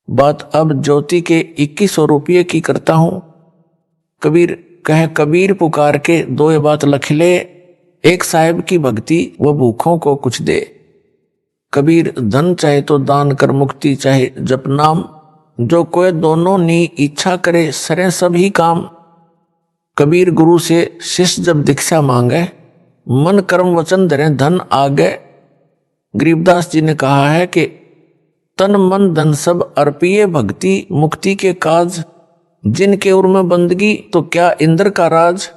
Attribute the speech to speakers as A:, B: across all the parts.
A: बात अब ज्योति के 2100 रुपये की करता हूं। कबीर पुकार के दो ये बात लख ले, एक साहिब की भक्ति वो भूखों को कुछ दे। कबीर धन चाहे तो दान कर, मुक्ति चाहे जप नाम, जो कोई दोनों नी इच्छा करे सरे सभी काम। कबीर गुरु से शिष्य जब दीक्षा मांगे, मन कर्म वचन धरे धन आगे। गरीबदास जी ने कहा है कि तन मन धन सब अर्पिए भक्ति मुक्ति के काज, जिनके उर में बंदगी तो क्या इंद्र का राज।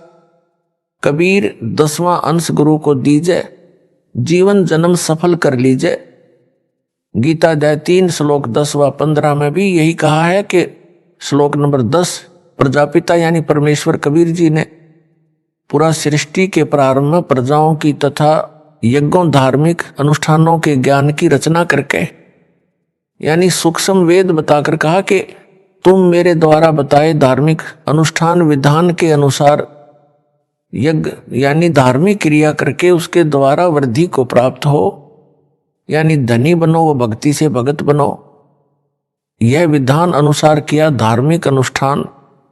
A: कबीर 10वां अंश गुरु को दीजे, जीवन जन्म सफल कर लीजे। गीता अध्याय 3 श्लोक 10 व 15 में भी यही कहा है कि श्लोक नंबर 10 प्रजापिता यानी परमेश्वर कबीर जी ने पूरा सृष्टि के प्रारंभ में प्रजाओं की तथा यज्ञों धार्मिक अनुष्ठानों के ज्ञान की रचना करके यानी सूक्ष्म वेद बताकर कहा कि तुम मेरे द्वारा बताए धार्मिक अनुष्ठान विधान के अनुसार यज्ञ यानी धार्मिक क्रिया करके उसके द्वारा वृद्धि को प्राप्त हो, यानी धनी बनो व भक्ति से भगत बनो। यह विधान अनुसार किया धार्मिक अनुष्ठान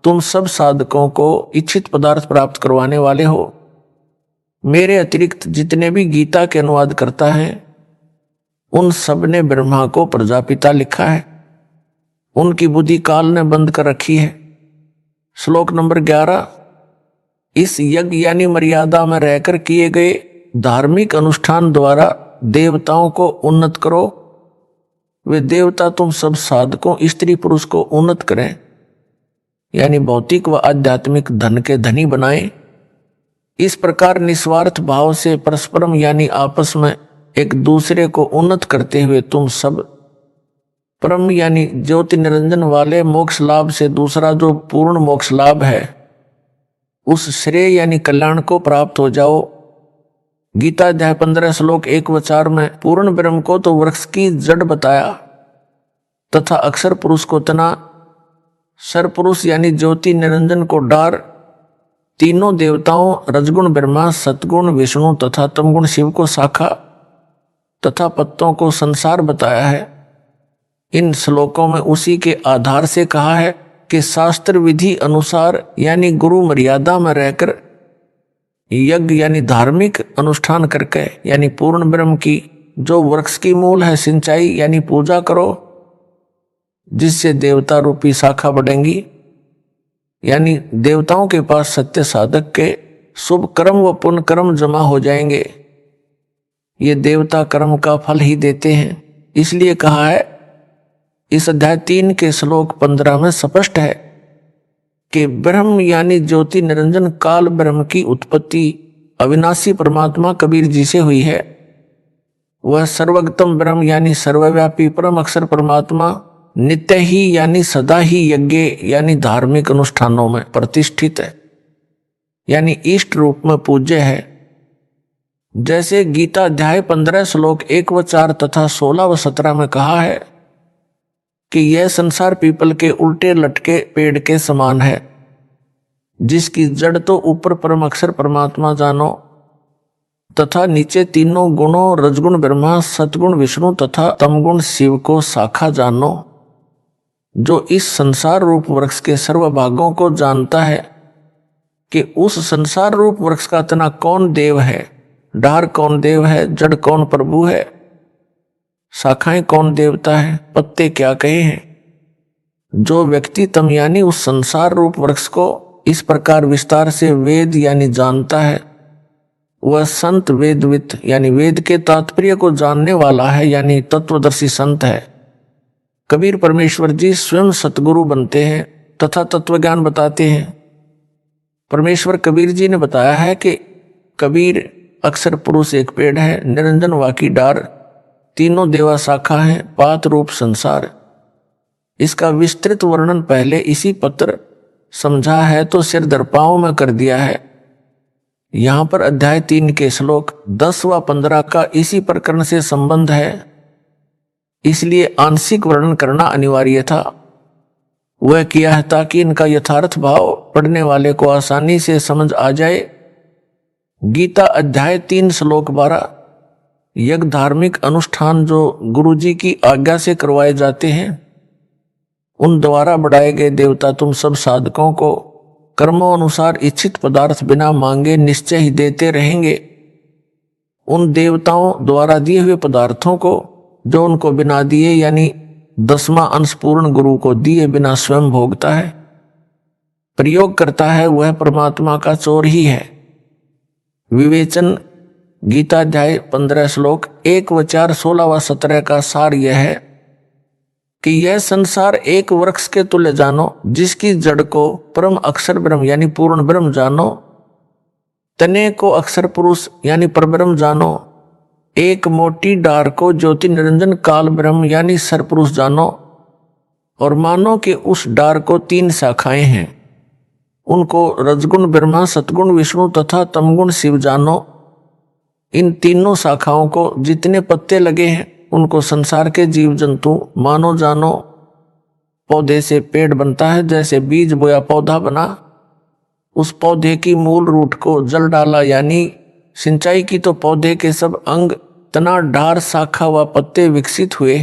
A: तुम सब साधकों को इच्छित पदार्थ प्राप्त करवाने वाले हो। मेरे अतिरिक्त जितने भी गीता के अनुवाद करता है उन सब ने ब्रह्मा को प्रजापिता लिखा है, उनकी बुद्धि काल ने बंद कर रखी है। श्लोक नंबर 11 इस यज्ञ यानी मर्यादा में रहकर किए गए धार्मिक अनुष्ठान द्वारा देवताओं को उन्नत करो। वे देवता तुम सब साधकों स्त्री पुरुष को उन्नत करें, यानी भौतिक व आध्यात्मिक धन के धनी बनाएं। इस प्रकार निस्वार्थ भाव से परस्परम यानी आपस में एक दूसरे को उन्नत करते हुए तुम सब परम यानी ज्योति निरंजन वाले मोक्ष लाभ से दूसरा जो पूर्ण मोक्ष लाभ है उस श्रेय यानी कल्याण को प्राप्त हो जाओ। गीता अध्याय 15 श्लोक 1 व 4 में पूर्ण ब्रह्म को तो वृक्ष की जड़ बताया तथा अक्षर पुरुष को तना, सर पुरुष यानी ज्योति निरंजन को डार, तीनों देवताओं रजगुण ब्रह्मा सतगुण विष्णु तथा तमगुण शिव को शाखा तथा पत्तों को संसार बताया है। इन श्लोकों में उसी के आधार से कहा है कि शास्त्र विधि अनुसार यानी गुरु मर्यादा में रहकर यज्ञ यानी धार्मिक अनुष्ठान करके यानी पूर्ण ब्रह्म की जो वृक्ष की मूल है सिंचाई यानी पूजा करो, जिससे देवता रूपी शाखा बढ़ेंगी, यानी देवताओं के पास सत्य साधक के शुभ कर्म व पुण्य कर्म जमा हो जाएंगे। ये देवता कर्म का फल ही देते हैं। इसलिए कहा है इस अध्याय 3 के श्लोक 15 में स्पष्ट है कि ब्रह्म यानी ज्योति निरंजन काल ब्रह्म की उत्पत्ति अविनाशी परमात्मा कबीर जी से हुई है। वह सर्वगतम ब्रह्म यानी सर्वव्यापी परम अक्षर परमात्मा नित्य ही यानी सदा ही यज्ञ यानी धार्मिक अनुष्ठानों में प्रतिष्ठित है, यानी इष्ट रूप में पूज्य है। जैसे गीता अध्याय 15 श्लोक 1 व 4 तथा 16 व 17 में कहा है कि यह संसार पीपल के उल्टे लटके पेड़ के समान है, जिसकी जड़ तो ऊपर परम अक्षर परमात्मा जानो तथा नीचे तीनों गुणों रजगुण ब्रह्मा सतगुण विष्णु तथा तमगुण शिव को शाखा जानो। जो इस संसार रूप वृक्ष के सर्व भागों को जानता है कि उस संसार रूप वृक्ष का तना कौन देव है, डार कौन देव है, जड़ कौन प्रभु है, शाखाएं कौन देवता है, पत्ते क्या कहे हैं। जो व्यक्ति तम यानी उस संसार रूप वृक्ष को इस प्रकार विस्तार से वेद यानी जानता है, वह संत वेदवित यानी वेद के तात्पर्य को जानने वाला है, यानी तत्वदर्शी संत है। कबीर परमेश्वर जी स्वयं सतगुरु बनते हैं तथा तत्वज्ञान बताते हैं। परमेश्वर कबीर जी ने बताया है कि कबीर अक्षर पुरुष एक पेड़ है, निरंजन वाकी डार, तीनों देवा शाखा है, पात रूप संसार। इसका विस्तृत वर्णन पहले इसी पत्र समझा है तो सिर दर्पाओं में कर दिया है। यहाँ पर अध्याय 3 के श्लोक 10 व 15 का इसी प्रकरण से संबंध है, इसलिए आंशिक वर्णन करना अनिवार्य था। वह किया है ताकि इनका यथार्थ भाव पढ़ने वाले को आसानी से समझ आ जाए। गीता अध्याय 3 श्लोक 12 यज्ञ धार्मिक अनुष्ठान जो गुरु जी की आज्ञा से करवाए जाते हैं उन द्वारा बढ़ाए गए देवता तुम सब साधकों को कर्मों अनुसार इच्छित पदार्थ बिना मांगे निश्चय ही देते रहेंगे। उन देवताओं द्वारा दिए हुए पदार्थों को जो उनको बिना दिए यानी 10वां अंश पूर्ण गुरु को दिए बिना स्वयं भोगता है, प्रयोग करता है, वह परमात्मा का चोर ही है। विवेचन गीता अध्याय 15 श्लोक 1 व 4, 16 व 17 का सार यह है कि यह संसार एक वृक्ष के तुल्य जानो, जिसकी जड़ को परम अक्षर ब्रह्म यानी पूर्ण ब्रह्म जानो, तने को अक्षर पुरुष यानी परब्रह्म जानो, एक मोटी डार को ज्योति निरंजन काल ब्रह्म यानी सरपुरुष जानो, और मानो कि उस डार को 3 शाखाएं हैं, उनको रजगुण ब्रह्मा, सतगुण विष्णु तथा तमगुण शिव जानो। इन तीनों शाखाओं को जितने पत्ते लगे हैं उनको संसार के जीव जंतु मानो जानो। पौधे से पेड़ बनता है, जैसे बीज बोया पौधा बना, उस पौधे की मूल रूट को जल डाला यानी सिंचाई की तो पौधे के सब अंग तना डार शाखा व पत्ते विकसित हुए,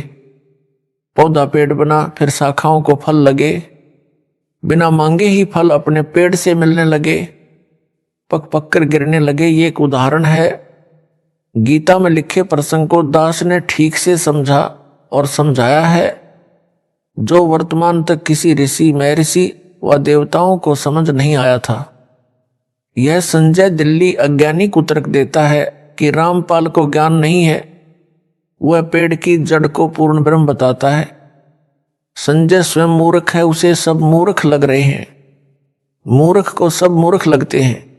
A: पौधा पेड़ बना, फिर शाखाओं को फल लगे, बिना मांगे ही फल अपने पेड़ से मिलने लगे, पक पक कर गिरने लगे। ये एक उदाहरण है। गीता में लिखे प्रसंग को दास ने ठीक से समझा और समझाया है, जो वर्तमान तक किसी ऋषि महर्षि व देवताओं को समझ नहीं आया था। यह संजय दिल्ली अज्ञानी को तर्क देता है कि रामपाल को ज्ञान नहीं है, वह पेड़ की जड़ को पूर्ण ब्रह्म बताता है। संजय स्वयं मूर्ख है, उसे सब मूर्ख लग रहे हैं, मूर्ख को सब मूर्ख लगते हैं।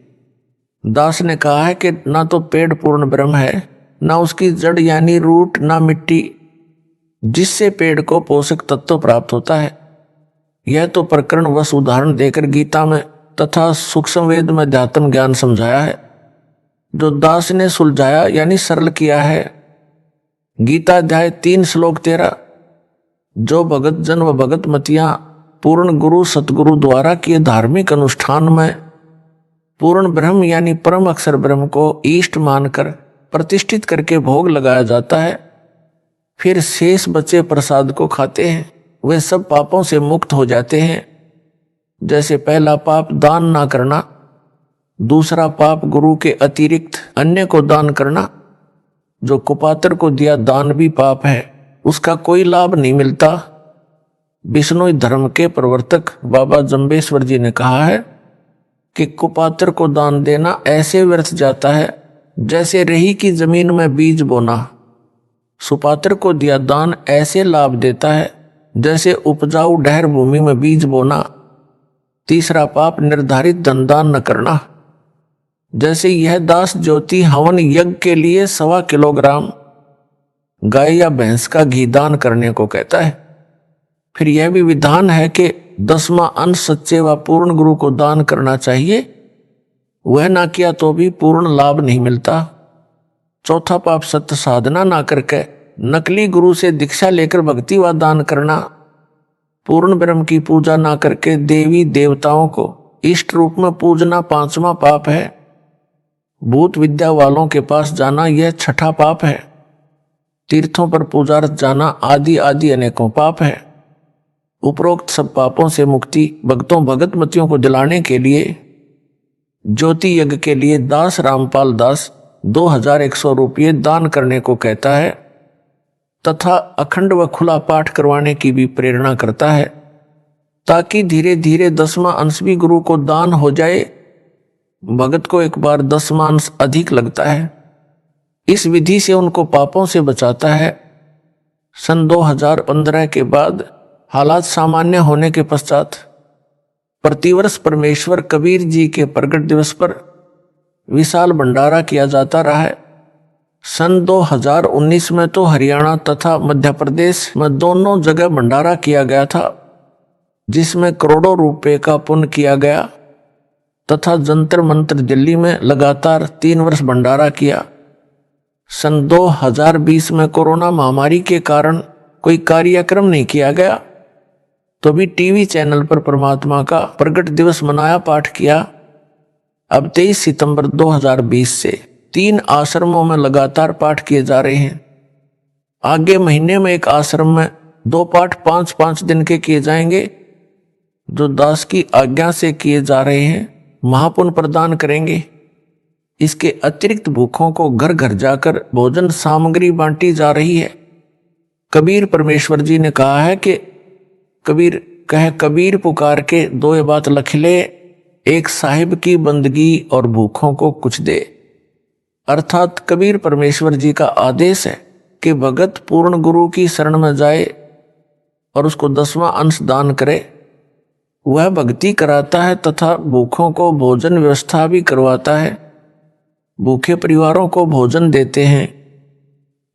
A: दास ने कहा है कि ना तो पेड़ पूर्ण ब्रह्म है, ना उसकी जड़ यानी रूट, ना मिट्टी जिससे पेड़ को पोषक तत्व प्राप्त होता है। यह तो प्रकरण वश उदाहरण देकर गीता में तथा सूक्ष्म वेद में अध्यात्म ज्ञान समझाया है, जो दास ने सुलझाया यानी सरल किया है। गीता अध्याय 3 श्लोक 13, जो भगत जन व भगत मतियां पूर्ण गुरु सतगुरु द्वारा किए धार्मिक अनुष्ठान में पूर्ण ब्रह्म यानी परम अक्षर ब्रह्म को इष्ट मानकर प्रतिष्ठित करके भोग लगाया जाता है, फिर शेष बचे प्रसाद को खाते हैं, वे सब पापों से मुक्त हो जाते हैं। जैसे पहला पाप दान ना करना, दूसरा पाप गुरु के अतिरिक्त अन्य को दान करना, जो कुपात्र को दिया दान भी पाप है, उसका कोई लाभ नहीं मिलता। विष्णु धर्म के प्रवर्तक बाबा जम्बेश्वर जी ने कहा है कि कुपात्र को दान देना ऐसे व्यर्थ जाता है जैसे रही की जमीन में बीज बोना। सुपात्र को दिया दान ऐसे लाभ देता है जैसे उपजाऊ ढहर भूमि में बीज बोना। तीसरा पाप निर्धारित धन दान न करना, जैसे यह दास ज्योति हवन यज्ञ के लिए 1.25 किलोग्राम गाय या भैंस का घी दान करने को कहता है। फिर यह भी विधान है कि 10वां अंश सच्चे व पूर्ण गुरु को दान करना चाहिए, वह ना किया तो भी पूर्ण लाभ नहीं मिलता। चौथा पाप सत्य साधना ना करके नकली गुरु से दीक्षा लेकर भक्ति व दान करना। पूर्ण ब्रह्म की पूजा ना करके देवी देवताओं को इष्ट रूप में पूजना 5वां पाप है। भूत विद्या वालों के पास जाना यह 6ठा पाप है। तीर्थों पर पूजार्थ जाना आदि आदि अनेकों पाप है। उपरोक्त सब पापों से मुक्ति भक्तों भगत मतियों को दिलाने के लिए ज्योति यज्ञ के लिए दास रामपाल दास 2100 रुपये दान करने को कहता है तथा अखंड व खुला पाठ करवाने की भी प्रेरणा करता है, ताकि धीरे धीरे 10वां अंश भी गुरु को दान हो जाए। भगत को एक बार 10वां अंश अधिक लगता है। इस विधि से उनको पापों से बचाता है। सन 2015 के बाद हालात सामान्य होने के पश्चात प्रतिवर्ष परमेश्वर कबीर जी के प्रगट दिवस पर विशाल भंडारा किया जाता रहा है। सन 2019 में तो हरियाणा तथा मध्य प्रदेश में दोनों जगह भंडारा किया गया था, जिसमें करोड़ों रुपए का पुण्य किया गया तथा जंतर मंत्र दिल्ली में लगातार 3 वर्ष भंडारा किया। सन 2020 में कोरोना महामारी के कारण कोई कार्यक्रम नहीं किया गया, तो भी टीवी चैनल पर परमात्मा का प्रगट दिवस मनाया, पाठ किया। अब 23 सितंबर 2020 से 3 आश्रमों में लगातार पाठ किए जा रहे हैं। आगे महीने में एक आश्रम में 2 पाठ 5-5 दिन के किए जाएंगे, जो दास की आज्ञा से किए जा रहे हैं, महापुण्य प्रदान करेंगे। इसके अतिरिक्त भूखों को घर घर जाकर भोजन सामग्री बांटी जा रही है। कबीर परमेश्वर जी ने कहा है कि कबीर पुकार के 2 बात लख ले, एक साहिब की बंदगी और भूखों को कुछ दे। अर्थात कबीर परमेश्वर जी का आदेश है कि भगत पूर्ण गुरु की शरण में जाए और उसको 10वां अंश दान करे। वह भक्ति कराता है तथा भूखों को भोजन व्यवस्था भी करवाता है। भूखे परिवारों को भोजन देते हैं।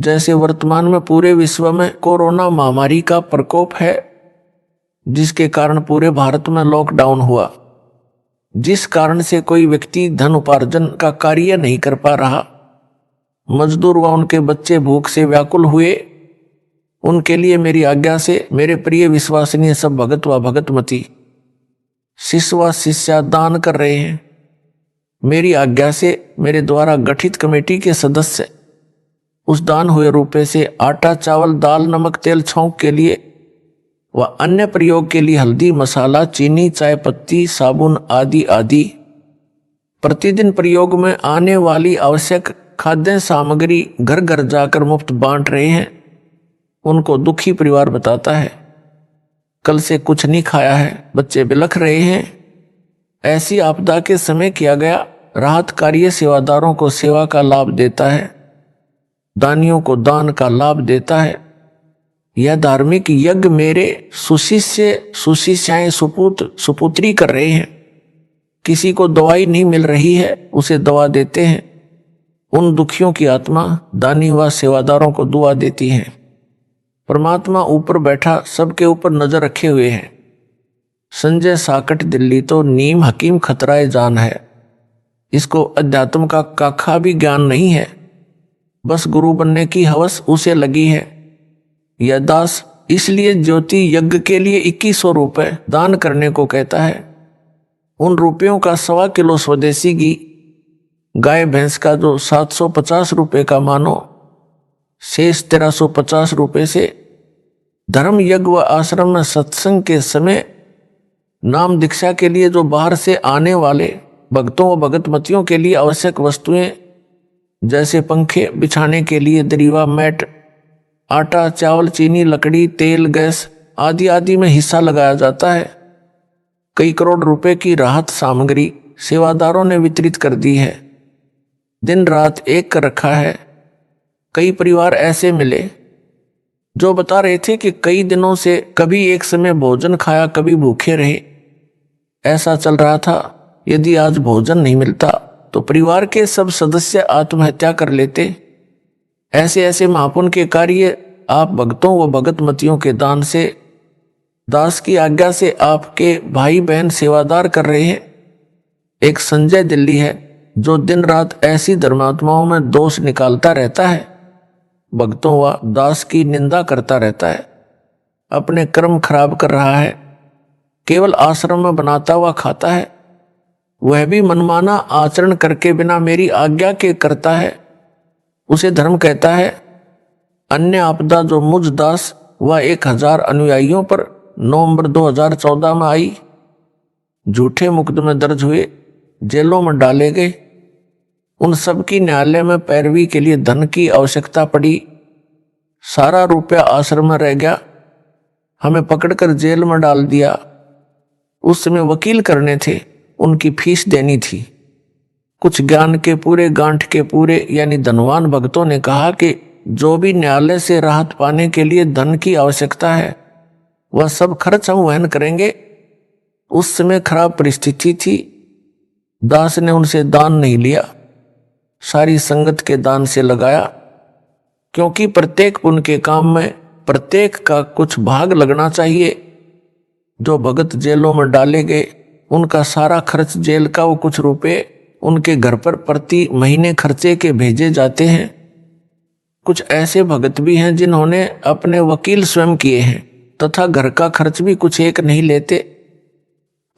A: जैसे वर्तमान में पूरे विश्व में कोरोना महामारी का प्रकोप है, जिसके कारण पूरे भारत में लॉकडाउन हुआ, जिस कारण से कोई व्यक्ति धन उपार्जन का कार्य नहीं कर पा रहा। मजदूर व उनके बच्चे भूख से व्याकुल हुए। उनके लिए मेरी आज्ञा से मेरे प्रिय विश्वसनीय सब भगत व भगतमती, शिष्य व शिष्या दान कर रहे हैं। मेरी आज्ञा से मेरे द्वारा गठित कमेटी के सदस्य उस दान हुए रुपए से आटा, चावल, दाल, नमक, तेल, छौंक के लिए व अन्य प्रयोग के लिए हल्दी, मसाला, चीनी, चाय पत्ती, साबुन आदि आदि प्रतिदिन प्रयोग में आने वाली आवश्यक खाद्य सामग्री घर घर जाकर मुफ्त बांट रहे हैं। उनको दुखी परिवार बताता है, कल से कुछ नहीं खाया है, बच्चे बिलख रहे हैं। ऐसी आपदा के समय किया गया राहत कार्य सेवादारों को सेवा का लाभ देता है, दानियों को दान का लाभ देता है। यह धार्मिक यज्ञ मेरे सुशिष्याएं सुपुत्री कर रहे हैं। किसी को दवाई नहीं मिल रही है, उसे दवा देते हैं। उन दुखियों की आत्मा दानी व सेवादारों को दुआ देती है। परमात्मा ऊपर बैठा सबके ऊपर नजर रखे हुए हैं। संजय साकट दिल्ली तो नीम हकीम खतराए जान है। इसको अध्यात्म का काखा भी ज्ञान नहीं है, बस गुरु बनने की हवस उसे लगी है। यह दास इसलिए ज्योति यज्ञ के लिए 2100 रुपए दान करने को कहता है। उन रुपयों का 1.25 किलो स्वदेशी घी, गाय भैंस का जो 750 रुपए का मानो, शेष 1350 रुपए से धर्म यज्ञ व आश्रम में सत्संग के समय नाम दीक्षा के लिए जो बाहर से आने वाले भक्तों व भगतमतियों के लिए आवश्यक वस्तुएं जैसे पंखे बिछाने के लिए दरीवा, मैट, आटा, चावल, चीनी, लकड़ी, तेल, गैस आदि आदि में हिस्सा लगाया जाता है। कई करोड़ रुपए की राहत सामग्री सेवादारों ने वितरित कर दी है। दिन रात एक कर रखा है। कई परिवार ऐसे मिले जो बता रहे थे कि कई दिनों से कभी एक समय भोजन खाया, कभी भूखे रहे। ऐसा चल रहा था। यदि आज भोजन नहीं मिलता तो परिवार के सब सदस्य आत्महत्या कर लेते। ऐसे ऐसे महापुण्य के कार्य आप भक्तों व भगतमतियों के दान से, दास की आज्ञा से आपके भाई बहन सेवादार कर रहे हैं। एक संजय दिल्ली है जो दिन रात ऐसी धर्मात्माओं में दोष निकालता रहता है, भक्तों व दास की निंदा करता रहता है, अपने कर्म खराब कर रहा है, केवल आश्रम में बनाता हुआ खाता है। वह भी मनमाना आचरण करके बिना मेरी आज्ञा के करता है। उसे धर्म कहता है। अन्य आपदा जो मुझ दास व 1000 अनुयायियों पर नवंबर 2014 में आई, झूठे मुकदमे दर्ज हुए, जेलों में डाले गए, उन सब की न्यायालय में पैरवी के लिए धन की आवश्यकता पड़ी। सारा रुपया आश्रम में रह गया, हमें पकड़कर जेल में डाल दिया। उस समय वकील करने थे, उनकी फीस देनी थी। कुछ ज्ञान के पूरे, गांठ के पूरे यानी धनवान भक्तों ने कहा कि जो भी न्यायालय से राहत पाने के लिए धन की आवश्यकता है वह सब खर्च हम वहन करेंगे। उस समय खराब परिस्थिति थी। दास ने उनसे दान नहीं लिया, सारी संगत के दान से लगाया, क्योंकि प्रत्येक पुण्य के काम में प्रत्येक का कुछ भाग लगना चाहिए। जो भगत जेलों में डाले गए उनका सारा खर्च, जेल का वो कुछ रुपए उनके घर पर प्रति महीने खर्चे के भेजे जाते हैं। कुछ ऐसे भगत भी हैं जिन्होंने अपने वकील स्वयं किए हैं तथा घर का खर्च भी कुछ एक नहीं लेते,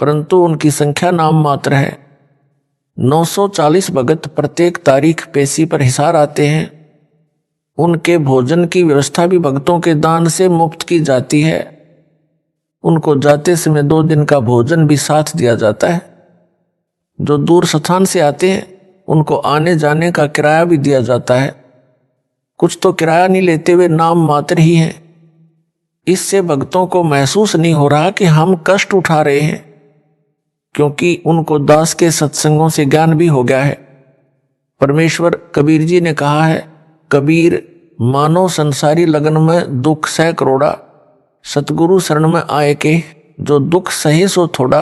A: परंतु उनकी संख्या नाम मात्र है। 940 भगत प्रत्येक तारीख पेशी पर हिसार आते हैं। उनके भोजन की व्यवस्था भी भक्तों के दान से मुफ्त की जाती है। उनको जाते समय 2 दिन का भोजन भी साथ दिया जाता है। जो दूर स्थान से आते हैं उनको आने जाने का किराया भी दिया जाता है। कुछ तो किराया नहीं लेते हुए नाम मात्र ही हैं। इससे भक्तों को महसूस नहीं हो रहा कि हम कष्ट उठा रहे हैं, क्योंकि उनको दास के सत्संगों से ज्ञान भी हो गया है। परमेश्वर कबीर जी ने कहा है, कबीर मानो संसारी लगन में दुख सह करोड़ा, सतगुरु शरण में आए के जो दुख सहे सो थोड़ा।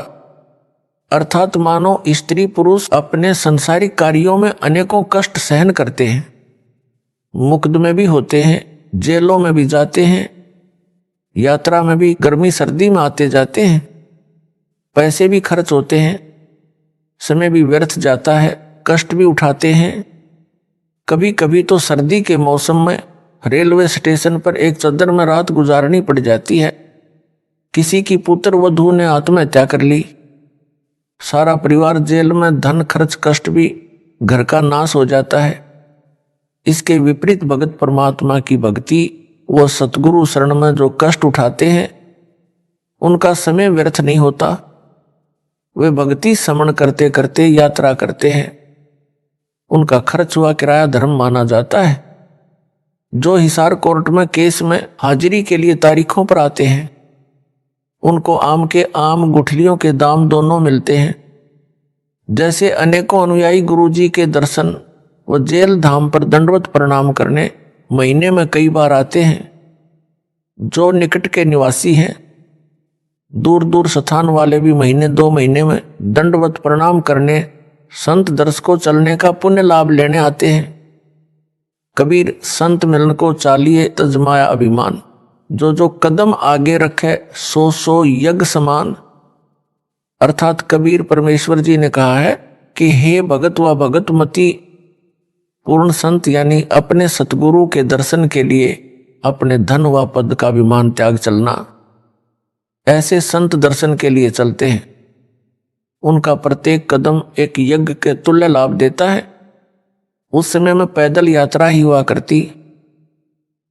A: अर्थात मानो स्त्री पुरुष अपने संसारिक कार्यों में अनेकों कष्ट सहन करते हैं, मुकदमे भी होते हैं, जेलों में भी जाते हैं, यात्रा में भी गर्मी सर्दी में आते जाते हैं, पैसे भी खर्च होते हैं, समय भी व्यर्थ जाता है, कष्ट भी उठाते हैं। कभी कभी तो सर्दी के मौसम में रेलवे स्टेशन पर एक चद्दर में रात गुजारनी पड़ जाती है। किसी की पुत्र वधू ने आत्महत्या कर ली, सारा परिवार जेल में, धन खर्च कष्ट भी, घर का नाश हो जाता है। इसके विपरीत भगत परमात्मा की भक्ति, वो सतगुरु शरण में जो कष्ट उठाते हैं उनका समय व्यर्थ नहीं होता। वे भक्ति समण करते करते यात्रा करते हैं। उनका खर्च हुआ किराया धर्म माना जाता है। जो हिसार कोर्ट में केस में हाजिरी के लिए तारीखों पर आते हैं उनको आम के आम, गुठलियों के दाम दोनों मिलते हैं। जैसे अनेकों अनुयायी गुरु जी के दर्शन व जेल धाम पर दंडवत प्रणाम करने महीने में कई बार आते हैं। जो निकट के निवासी हैं, दूर दूर स्थान वाले भी महीने 2 महीने में दंडवत प्रणाम करने, संत दर्श को चलने का पुण्य लाभ लेने आते हैं। कबीर संत मिलन को चालिए तजमाया अभिमान, जो कदम आगे रखे सो सो यज्ञ समान। अर्थात कबीर परमेश्वर जी ने कहा है कि हे भगत व भगत मती, पूर्ण संत यानी अपने सतगुरु के दर्शन के लिए अपने धन व पद का अभिमान त्याग चलना। ऐसे संत दर्शन के लिए चलते हैं। उनका प्रत्येक कदम एक यज्ञ के तुल्य लाभ देता है। उस समय में पैदल यात्रा ही हुआ करती,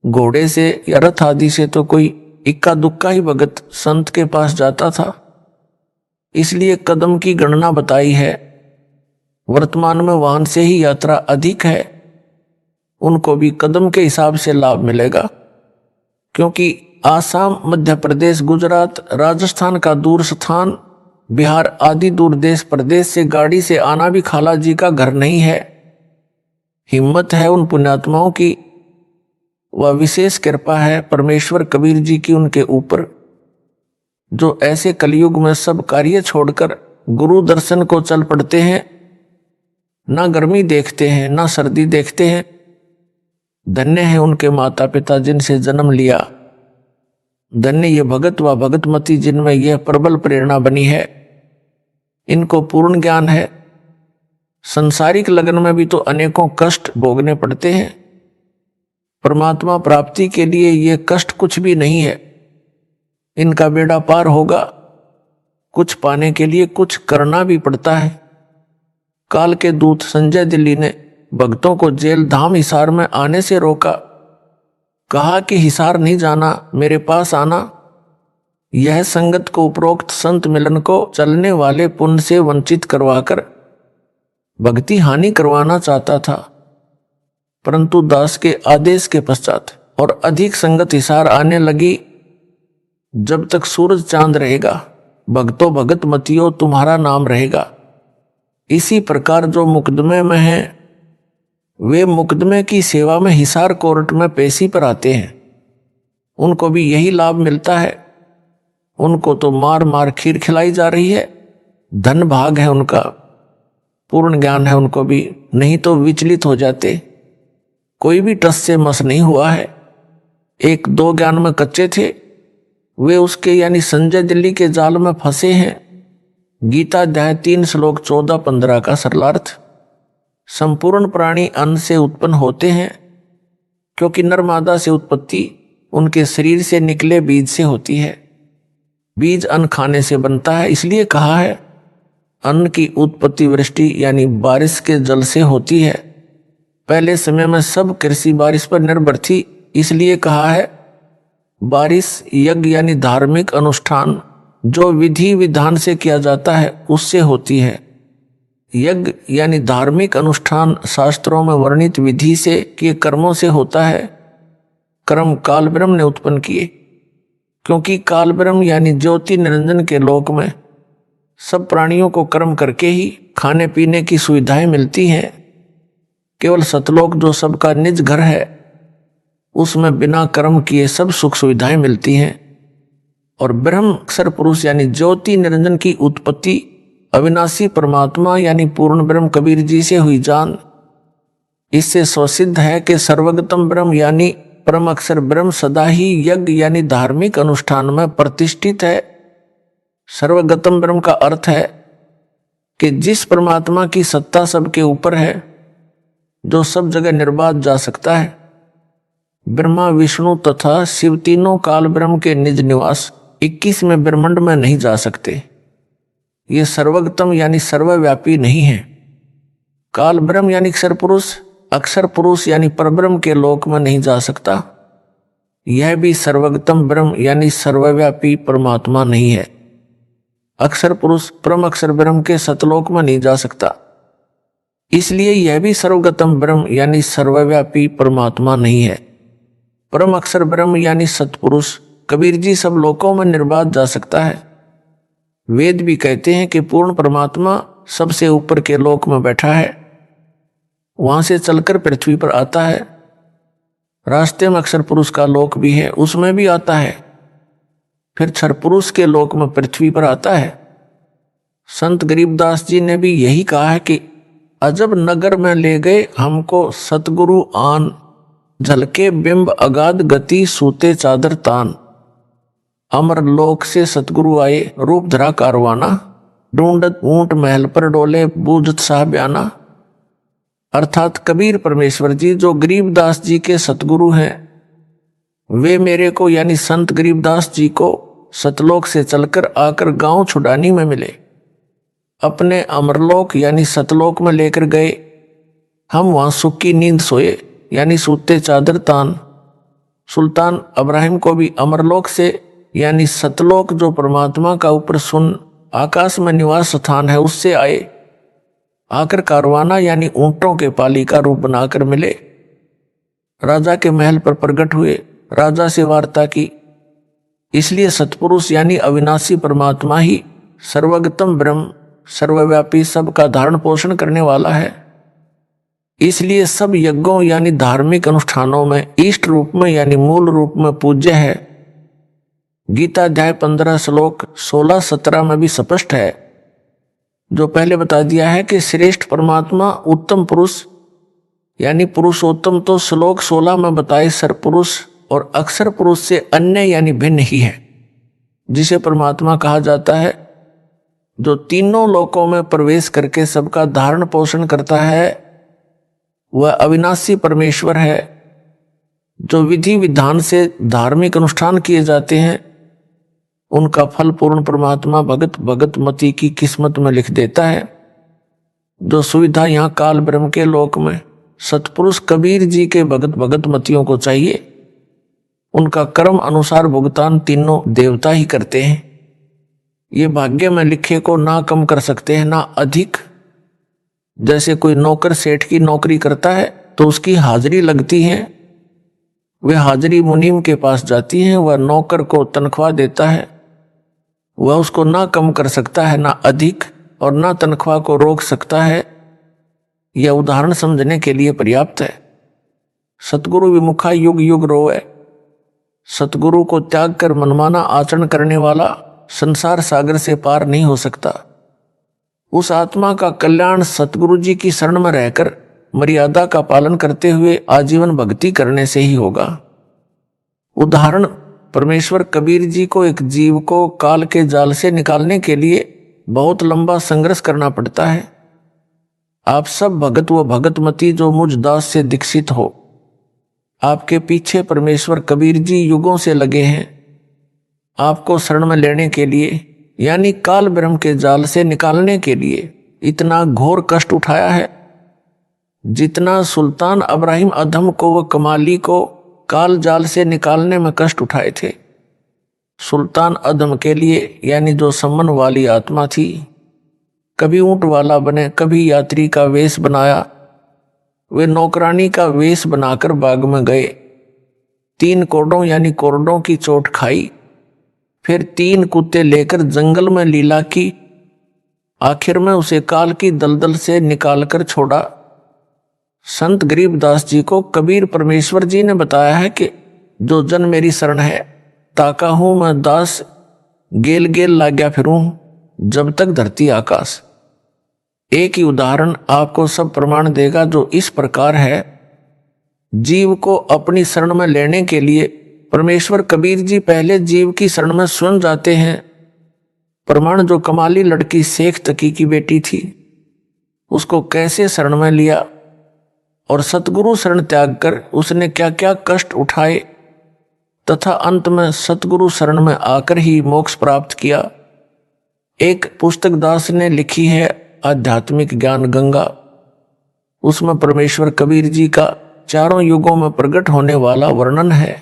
A: घोड़े से या रथ आदि से तो कोई इक्का दुक्का ही भगत संत के पास जाता था। इसलिए कदम की गणना बताई है। वर्तमान में वाहन से ही यात्रा अधिक है, उनको भी कदम के हिसाब से लाभ मिलेगा, क्योंकि आसाम, मध्य प्रदेश, गुजरात, राजस्थान का दूर स्थान, बिहार आदि दूर देश प्रदेश से गाड़ी से आना भी खाला जी का घर नहीं है। हिम्मत है उन पुण्यात्माओं की, वह विशेष कृपा है परमेश्वर कबीर जी की उनके ऊपर, जो ऐसे कलयुग में सब कार्य छोड़कर गुरु दर्शन को चल पड़ते हैं। ना गर्मी देखते हैं, ना सर्दी देखते हैं। धन्य है उनके माता पिता जिनसे जन्म लिया। धन्य ये भगत व भगतमती जिनमें यह प्रबल प्रेरणा बनी है। इनको पूर्ण ज्ञान है। संसारिक लगन में भी तो अनेकों कष्ट भोगने पड़ते हैं। परमात्मा प्राप्ति के लिए ये कष्ट कुछ भी नहीं है। इनका बेड़ा पार होगा। कुछ पाने के लिए कुछ करना भी पड़ता है। काल के दूत संजय दिल्ली ने भक्तों को जेल धाम हिसार में आने से रोका। कहा कि हिसार नहीं जाना, मेरे पास आना। यह संगत को उपरोक्त संत मिलन को चलने वाले पुण्य से वंचित करवाकर भक्ति हानि करवाना चाहता था, परंतु दास के आदेश के पश्चात और अधिक संगत हिसार आने लगी। जब तक सूरज चांद रहेगा, भक्तों भगत मतियो तुम्हारा नाम रहेगा। इसी प्रकार जो मुकदमे में हैं, वे मुकदमे की सेवा में हिसार कोर्ट में पेशी पर आते हैं। उनको भी यही लाभ मिलता है। उनको तो मार मार खीर खिलाई जा रही है। धन भाग है उनका, पूर्ण ज्ञान है उनको भी, नहीं तो विचलित हो जाते। कोई भी टस से मस नहीं हुआ है। 1-2 ज्ञान में कच्चे थे, वे उसके यानी संजय दिल्ली के जाल में फंसे हैं। गीता अध्याय 3 श्लोक 14-15 का सरलार्थ। संपूर्ण प्राणी अन्न से उत्पन्न होते हैं, क्योंकि नर मादा से उत्पत्ति उनके शरीर से निकले बीज से होती है। बीज अन्न खाने से बनता है। इसलिए कहा है अन्न की उत्पत्ति वृष्टि यानी बारिश के जल से होती है। पहले समय में सब कृषि बारिश पर निर्भर थी, इसलिए कहा है बारिश यज्ञ यानी धार्मिक अनुष्ठान जो विधि विधान से किया जाता है उससे होती है। यज्ञ यानी धार्मिक अनुष्ठान शास्त्रों में वर्णित विधि से किए कर्मों से होता है। कर्म काल ब्रह्म ने उत्पन्न किए, क्योंकि काल ब्रह्म यानी ज्योति निरंजन के लोक में सब प्राणियों को कर्म करके ही खाने पीने की सुविधाएं मिलती हैं। केवल सतलोक जो सबका निज घर है उसमें बिना कर्म किए सब सुख सुविधाएं मिलती हैं। और ब्रह्म अक्षर पुरुष यानी ज्योति निरंजन की उत्पत्ति अविनाशी परमात्मा यानी पूर्ण ब्रह्म कबीर जी से हुई जान। इससे स्वसिद्ध है कि सर्वगतम ब्रह्म यानी परम अक्षर ब्रह्म सदा ही यज्ञ यानी धार्मिक अनुष्ठान में प्रतिष्ठित है। सर्वगतम ब्रह्म का अर्थ है कि जिस परमात्मा की सत्ता सबके ऊपर है, जो सब जगह निर्बाध जा सकता है। ब्रह्मा विष्णु तथा शिव तीनों काल ब्रह्म के निज निवास 21 में ब्रह्मांड में नहीं जा सकते। ये सर्वगतम यानी सर्वव्यापी नहीं है। काल ब्रह्म यानी अक्षर पुरुष यानी परब्रह्म के लोक में नहीं जा सकता। यह भी सर्वगतम ब्रह्म यानी सर्वव्यापी परमात्मा नहीं है। अक्षर पुरुष परम अक्षर ब्रह्म के सतलोक में नहीं जा सकता, इसलिए यह भी सर्वगतम ब्रह्म यानी सर्वव्यापी परमात्मा नहीं है। परम अक्षर ब्रह्म यानी सतपुरुष कबीर जी सब लोकों में निर्बाध जा सकता है। वेद भी कहते हैं कि पूर्ण परमात्मा सबसे ऊपर के लोक में बैठा है, वहां से चलकर पृथ्वी पर आता है। रास्ते में अक्षर पुरुष का लोक भी है, उसमें भी आता है, फिर क्षर पुरुष के लोक में पृथ्वी पर आता है। संत गरीबदास जी ने भी यही कहा है कि अजब नगर में ले गए हमको सतगुरु आन, झलके बिंब अगाध गति सूते चादर तान। अमर लोक से सतगुरु आए रूप धरा कारवाना, ढूंढत ऊंट महल पर डोले बूझत साह बयाना। अर्थात कबीर परमेश्वर जी जो गरीबदास जी के सतगुरु हैं, वे मेरे को यानी संत गरीबदास जी को सतलोक से चलकर आकर गांव छुड़ानी में मिले, अपने अमरलोक यानी सतलोक में लेकर गए। हम वहां सुख की नींद सोए यानी सूते चादर तान। सुल्तान अब्राहिम को भी अमरलोक से यानी सतलोक जो परमात्मा का ऊपर सुन आकाश में निवास स्थान है उससे आए, आकर कारवाना यानी ऊंटों के पाली का रूप बनाकर मिले। राजा के महल पर प्रकट हुए, राजा से वार्ता की। इसलिए सतपुरुष यानी अविनाशी परमात्मा ही सर्वगतम ब्रह्म सर्वव्यापी सबका धारण पोषण करने वाला है। इसलिए सब यज्ञों यानी धार्मिक अनुष्ठानों में इष्ट रूप में यानी मूल रूप में पूज्य है। गीता अध्याय 15 श्लोक 16-17 में भी स्पष्ट है, जो पहले बता दिया है कि श्रेष्ठ परमात्मा उत्तम पुरुष यानी पुरुषोत्तम तो श्लोक 16 में बताए सरपुरुष और अक्षर पुरुष से अन्य यानी भिन्न ही है, जिसे परमात्मा कहा जाता है। जो तीनों लोकों में प्रवेश करके सबका धारण पोषण करता है वह अविनाशी परमेश्वर है। जो विधि विधान से धार्मिक अनुष्ठान किए जाते हैं उनका फल पूर्ण परमात्मा भगत मती की किस्मत में लिख देता है। जो सुविधा यहाँ काल ब्रह्म के लोक में सतपुरुष कबीर जी के भगत मतियों को चाहिए, उनका कर्म अनुसार भुगतान तीनों देवता ही करते हैं। ये भाग्य में लिखे को ना कम कर सकते हैं ना अधिक। जैसे कोई नौकर सेठ की नौकरी करता है तो उसकी हाजिरी लगती है, वह हाजिरी मुनीम के पास जाती है, वह नौकर को तनख्वाह देता है। वह उसको ना कम कर सकता है ना अधिक, और ना तनख्वाह को रोक सकता है। यह उदाहरण समझने के लिए पर्याप्त है। सतगुरु विमुखा युग युग रोए। सतगुरु को त्याग कर मनमाना आचरण करने वाला संसार सागर से पार नहीं हो सकता। उस आत्मा का कल्याण सतगुरु जी की शरण में रहकर मर्यादा का पालन करते हुए आजीवन भक्ति करने से ही होगा। उदाहरण, परमेश्वर कबीर जी को एक जीव को काल के जाल से निकालने के लिए बहुत लंबा संघर्ष करना पड़ता है। आप सब भगत व भगतमती जो मुझ दास से दीक्षित हो, आपके पीछे परमेश्वर कबीर जी युगों से लगे हैं आपको शरण में लेने के लिए, यानी काल ब्रह्म के जाल से निकालने के लिए इतना घोर कष्ट उठाया है। जितना सुल्तान इब्राहिम अधम को व कमाली को काल जाल से निकालने में कष्ट उठाए थे, सुल्तान अधम के लिए यानी जो सम्मन वाली आत्मा थी, कभी ऊंट वाला बने, कभी यात्री का वेश बनाया, वे नौकरानी का वेश बनाकर बाग में गए, 3 कोड़ों यानी कोरडों की चोट खाई, फिर 3 कुत्ते लेकर जंगल में लीला की, आखिर में उसे काल की दलदल से निकालकर छोड़ा। संत गरीबदास जी को कबीर परमेश्वर जी ने बताया है कि जो जन मेरी शरण है, ताका हूं मैं दास, गेल गेल लाग्या फिरूं जब तक धरती आकाश। एक ही उदाहरण आपको सब प्रमाण देगा जो इस प्रकार है। जीव को अपनी शरण में लेने के लिए परमेश्वर कबीर जी पहले जीव की शरण में स्वयं जाते हैं। प्रमाण जो कमाली लड़की शेख तकी की बेटी थी, उसको कैसे शरण में लिया और सतगुरु शरण त्याग कर उसने क्या क्या कष्ट उठाए तथा अंत में सतगुरु शरण में आकर ही मोक्ष प्राप्त किया। एक पुस्तक दास ने लिखी है आध्यात्मिक ज्ञान गंगा, उसमें परमेश्वर कबीर जी का चारों युगों में प्रकट होने वाला वर्णन है।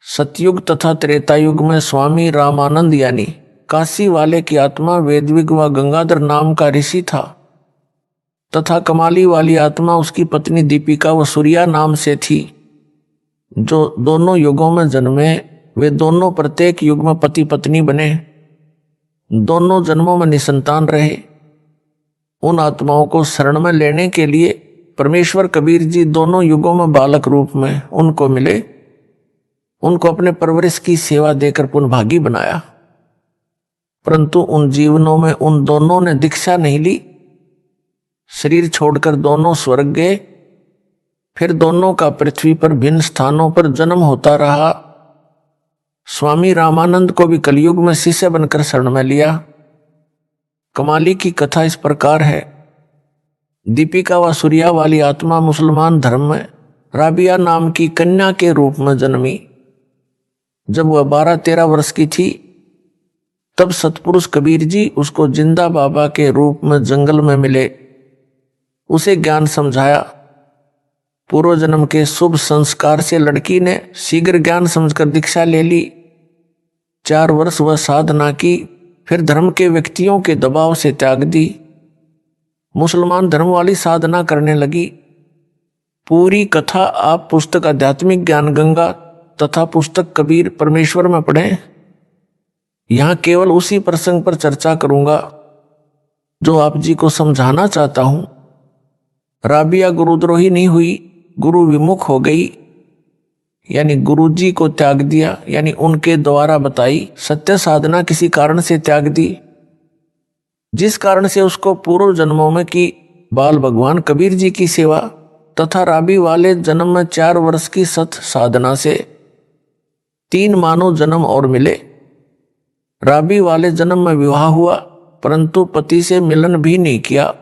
A: सतयुग तथा त्रेता युग में स्वामी रामानंद यानी काशी वाले की आत्मा वेदविग व गंगाधर नाम का ऋषि था तथा कमाली वाली आत्मा उसकी पत्नी दीपिका व सूर्या नाम से थी, जो दोनों युगों में जन्मे। वे दोनों प्रत्येक युग में पति पत्नी बने, दोनों जन्मों में निसंतान रहे। उन आत्माओं को शरण में लेने के लिए परमेश्वर कबीर जी दोनों युगों में बालक रूप में उनको मिले, उनको अपने परवरिश की सेवा देकर पुनभागी बनाया। परंतु उन जीवनों में उन दोनों ने दीक्षा नहीं ली, शरीर छोड़कर दोनों स्वर्ग गए। फिर दोनों का पृथ्वी पर भिन्न स्थानों पर जन्म होता रहा। स्वामी रामानंद को भी कलयुग में शिष्य बनकर शरण में लिया। कमाली की कथा इस प्रकार है। दीपिका व सूर्या वाली आत्मा मुसलमान धर्म में राबिया नाम की कन्या के रूप में जन्मी। जब वह 12-13 वर्ष की थी, तब सतपुरुष कबीर जी उसको जिंदा बाबा के रूप में जंगल में मिले, उसे ज्ञान समझाया। पूर्व जन्म के शुभ संस्कार से लड़की ने शीघ्र ज्ञान समझकर दीक्षा ले ली। 4 वर्ष वह साधना की, फिर धर्म के व्यक्तियों के दबाव से त्याग दी, मुसलमान धर्म वाली साधना करने लगी। पूरी कथा आप पुस्तक आध्यात्मिक ज्ञान गंगा तथा पुस्तक कबीर परमेश्वर में पढ़ें। यहाँ केवल उसी प्रसंग पर चर्चा करूंगा जो आप जी को समझाना चाहता हूं। राबिया गुरुद्रोही नहीं हुई, गुरु विमुख हो गई, यानी गुरु जी को त्याग दिया, यानी उनके द्वारा बताई सत्य साधना किसी कारण से त्याग दी, जिस कारण से उसको पूर्व जन्मों में की बाल भगवान कबीर जी की सेवा तथा राबी वाले जन्म में 4 वर्ष की सत साधना से 3 मानव जन्म और मिले। राबी वाले जन्म में विवाह हुआ, परंतु पति से मिलन भी नहीं किया,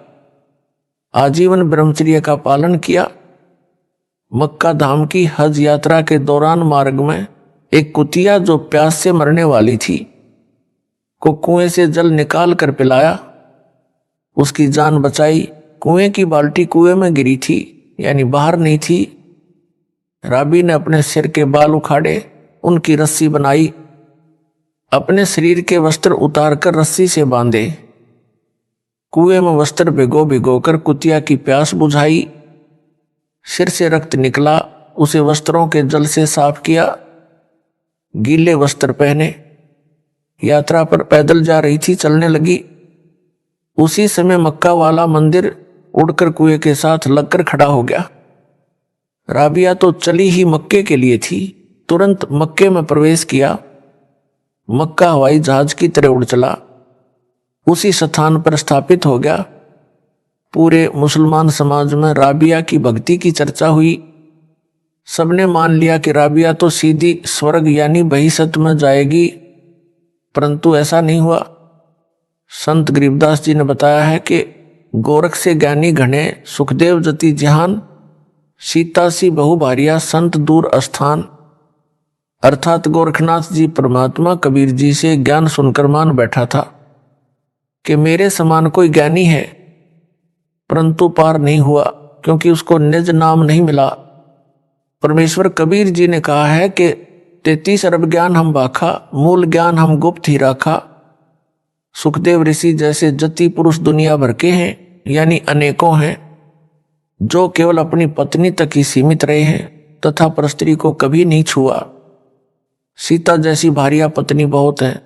A: आजीवन ब्रह्मचर्य का पालन किया। मक्का धाम की हज यात्रा के दौरान मार्ग में एक कुतिया जो प्यास से मरने वाली थी को कुएं से जल निकाल कर पिलाया, उसकी जान बचाई। कुएं की बाल्टी कुएं में गिरी थी, यानी बाहर नहीं थी। राबी ने अपने सिर के बाल उखाड़े, उनकी रस्सी बनाई, अपने शरीर के वस्त्र उतारकर रस्सी से बांधे, कुएं में वस्त्र भिगो भिगो कर कुतिया की प्यास बुझाई। सिर से रक्त निकला, उसे वस्त्रों के जल से साफ किया, गीले वस्त्र पहने यात्रा पर पैदल जा रही थी, चलने लगी। उसी समय मक्का वाला मंदिर उड़कर कुएं के साथ लगकर खड़ा हो गया। राबिया तो चली ही मक्के के लिए थी, तुरंत मक्के में प्रवेश किया। मक्का हवाई जहाज की तरह उड़ चला, उसी स्थान पर स्थापित हो गया। पूरे मुसलमान समाज में राबिया की भक्ति की चर्चा हुई। सबने मान लिया कि राबिया तो सीधी स्वर्ग यानी बहिष्त में जाएगी, परंतु ऐसा नहीं हुआ। संत गरीबदास जी ने बताया है कि गोरख से ज्ञानी घने, सुखदेव जति जहान, सीता सी बहु भारिया, संत दूर स्थान। अर्थात गोरखनाथ जी परमात्मा कबीर जी से ज्ञान सुनकर मान बैठा था कि मेरे समान कोई ज्ञानी है, परंतु पार नहीं हुआ। क्योंकि उसको निज नाम नहीं मिला। परमेश्वर कबीर जी ने कहा है कि 33 अरब ज्ञान हम बाखा, मूल ज्ञान हम गुप्त ही राखा। सुखदेव ऋषि जैसे जति पुरुष दुनिया भर के हैं, यानी अनेकों हैं, जो केवल अपनी पत्नी तक ही सीमित रहे हैं तथा परस्त्री को कभी नहीं छुआ। सीता जैसी भार्या पत्नी बहुत हैं,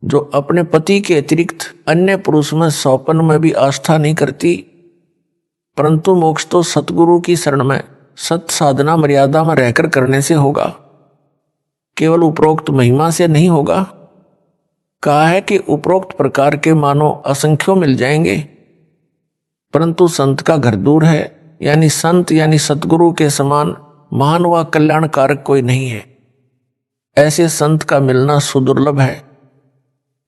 A: जो अपने पति के अतिरिक्त अन्य पुरुष में सौपन में भी आस्था नहीं करती। परंतु मोक्ष तो सतगुरु की शरण में सत साधना मर्यादा में रहकर करने से होगा, केवल उपरोक्त महिमा से नहीं होगा। कहा है कि उपरोक्त प्रकार के मानो असंख्यों मिल जाएंगे, परंतु संत का घर दूर है, यानी संत यानी सतगुरु के समान महान व कल्याणकारक कोई नहीं है। ऐसे संत का मिलना सुदुर्लभ है।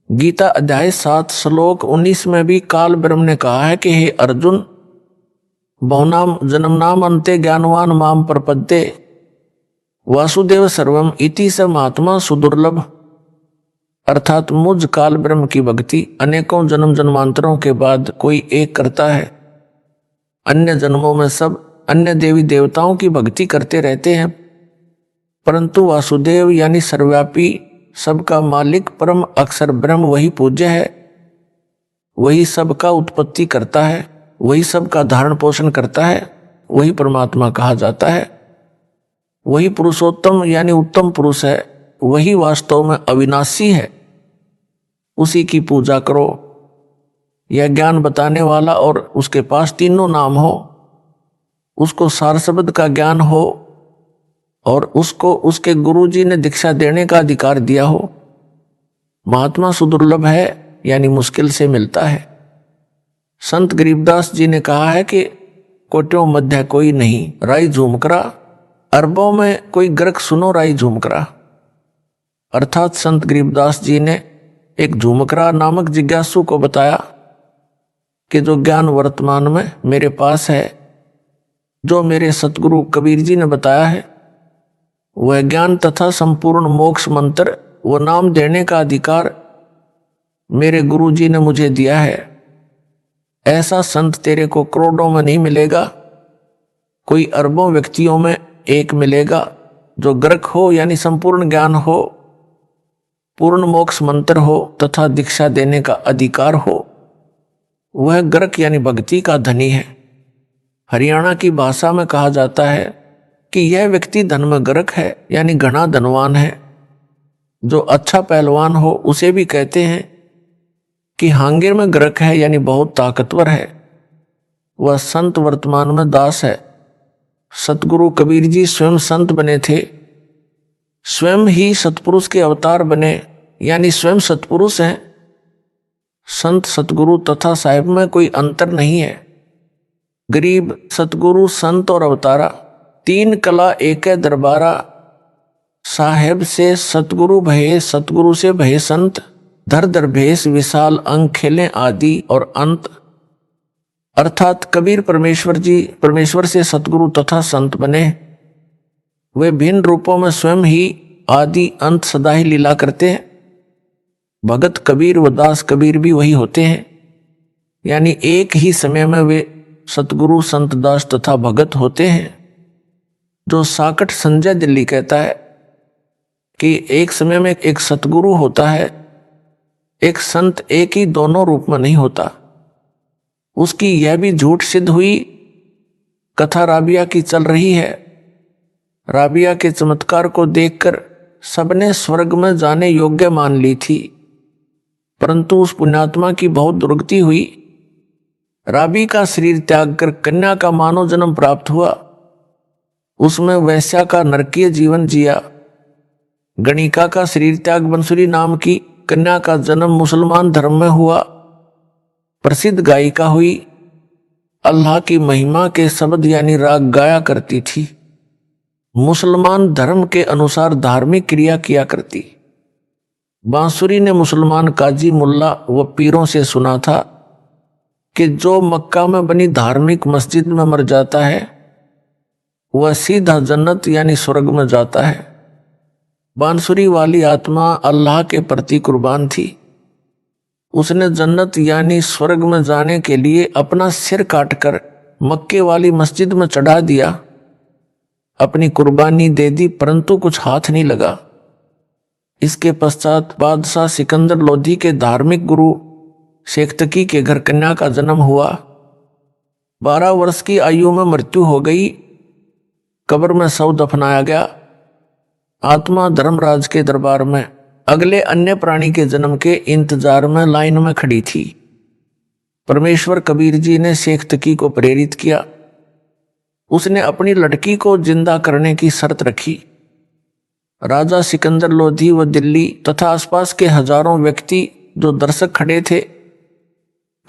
A: गीता अध्याय 7 श्लोक 19 में भी काल ब्रह्म ने कहा है कि हे अर्जुन, बहुनाम जन्मनाम अन्ते ज्ञानवान माम प्रपद्ये वासुदेव सर्वम इति स महात्मा सुदुर्लभ। अर्थात मुझ काल ब्रह्म की भक्ति अनेकों जन्म जन्मांतरों के बाद कोई एक करता है। अन्य जन्मों में सब अन्य देवी देवताओं की भक्ति करते रहते हैं, परंतु वासुदेव यानी सर्वव्यापी सबका मालिक परम अक्षर ब्रह्म वही पूज्य है, वही सबका उत्पत्ति करता है, वही सबका धारण पोषण करता है, वही परमात्मा कहा जाता है। वही पुरुषोत्तम यानी उत्तम पुरुष है, वही वास्तव में अविनाशी है। उसी की पूजा करो। यह ज्ञान बताने वाला और उसके पास तीनों नाम हो, उसको सार शब्द का ज्ञान हो और उसको उसके गुरुजी ने दीक्षा देने का अधिकार दिया हो। महात्मा सुदुर्लभ है, यानी मुश्किल से मिलता है। संत गरीबदास जी ने कहा है कि कोटियों मध्य कोई नहीं राई झूमकरा, अरबों में कोई ग्रक सुनो राई झूमकरा। अर्थात संत गरीबदास जी ने एक झूमकरा नामक जिज्ञासु को बताया कि जो ज्ञान वर्तमान में मेरे पास है, जो मेरे सतगुरु कबीर जी ने बताया है, वह ज्ञान तथा संपूर्ण मोक्ष मंत्र व नाम देने का अधिकार मेरे गुरु जी ने मुझे दिया है। ऐसा संत तेरे को करोड़ों में नहीं मिलेगा, कोई अरबों व्यक्तियों में एक मिलेगा जो ग्रक हो यानी संपूर्ण ज्ञान हो, पूर्ण मोक्ष मंत्र हो तथा दीक्षा देने का अधिकार हो। वह ग्रक यानी भक्ति का धनी है। हरियाणा की भाषा में कहा जाता है कि यह व्यक्ति धन में ग्रक है, यानी घना धनवान है। जो अच्छा पहलवान हो उसे भी कहते हैं कि हांगिर में ग्रक है, यानी बहुत ताकतवर है। वह संत वर्तमान में दास है। सतगुरु कबीर जी स्वयं संत बने थे, स्वयं ही सतपुरुष के अवतार बने, यानी स्वयं सतपुरुष हैं। संत सतगुरु तथा साहिब में कोई अंतर नहीं है। गरीब सतगुरु संत और अवतारा, तीन कला एक दरबारा। साहेब से सतगुरु भये, सतगुरु से भये संत, धर धर भेष विशाल अंग खेलें आदि और अंत। अर्थात कबीर परमेश्वर से सतगुरु तथा संत बने। वे भिन्न रूपों में स्वयं ही आदि अंत सदा ही लीला करते हैं। भगत कबीर व दास कबीर भी वही होते हैं, यानी एक ही समय में वे सतगुरु संत दास तथा भगत होते हैं। जो साकट संजय दिल्ली कहता है कि एक समय में एक सतगुरु होता है, एक संत एक ही दोनों रूप में नहीं होता। उसकी यह भी झूठ सिद्ध हुई। कथा राबिया की चल रही है। राबिया के चमत्कार को देखकर सबने स्वर्ग में जाने योग्य मान ली थी, परंतु उस पुण्यात्मा की बहुत दुर्गति हुई। राबी का शरीर त्याग कर कन्या का मानव जन्म प्राप्त हुआ। उसमें वैश्या का नरकीय जीवन जिया। गणिका का शरीर त्याग बंसुरी नाम की कन्या का जन्म मुसलमान धर्म में हुआ। प्रसिद्ध गायिका हुई। अल्लाह की महिमा के शब्द यानी राग गाया करती थी। मुसलमान धर्म के अनुसार धार्मिक क्रिया किया करती। बांसुरी ने मुसलमान काजी मुल्ला व पीरों से सुना था कि जो मक्का में बनी धार्मिक मस्जिद में मर जाता है वह सीधा जन्नत यानी स्वर्ग में जाता है। बांसुरी वाली आत्मा अल्लाह के प्रति कुर्बान थी। उसने जन्नत यानी स्वर्ग में जाने के लिए अपना सिर काटकर मक्के वाली मस्जिद में चढ़ा दिया, अपनी कुर्बानी दे दी, परंतु कुछ हाथ नहीं लगा। इसके पश्चात बादशाह सिकंदर लोधी के धार्मिक गुरु शेख तकी के घर कन्या का जन्म हुआ। 12 वर्ष की आयु में मृत्यु हो गई। कब्र में शव दफनाया गया। आत्मा धर्मराज के दरबार में अगले अन्य प्राणी के जन्म के इंतजार में लाइन में खड़ी थी। परमेश्वर कबीर जी ने शेख तकी को प्रेरित किया। उसने अपनी लड़की को जिंदा करने की शर्त रखी। राजा सिकंदर लोधी व दिल्ली तथा आसपास के हजारों व्यक्ति जो दर्शक खड़े थे,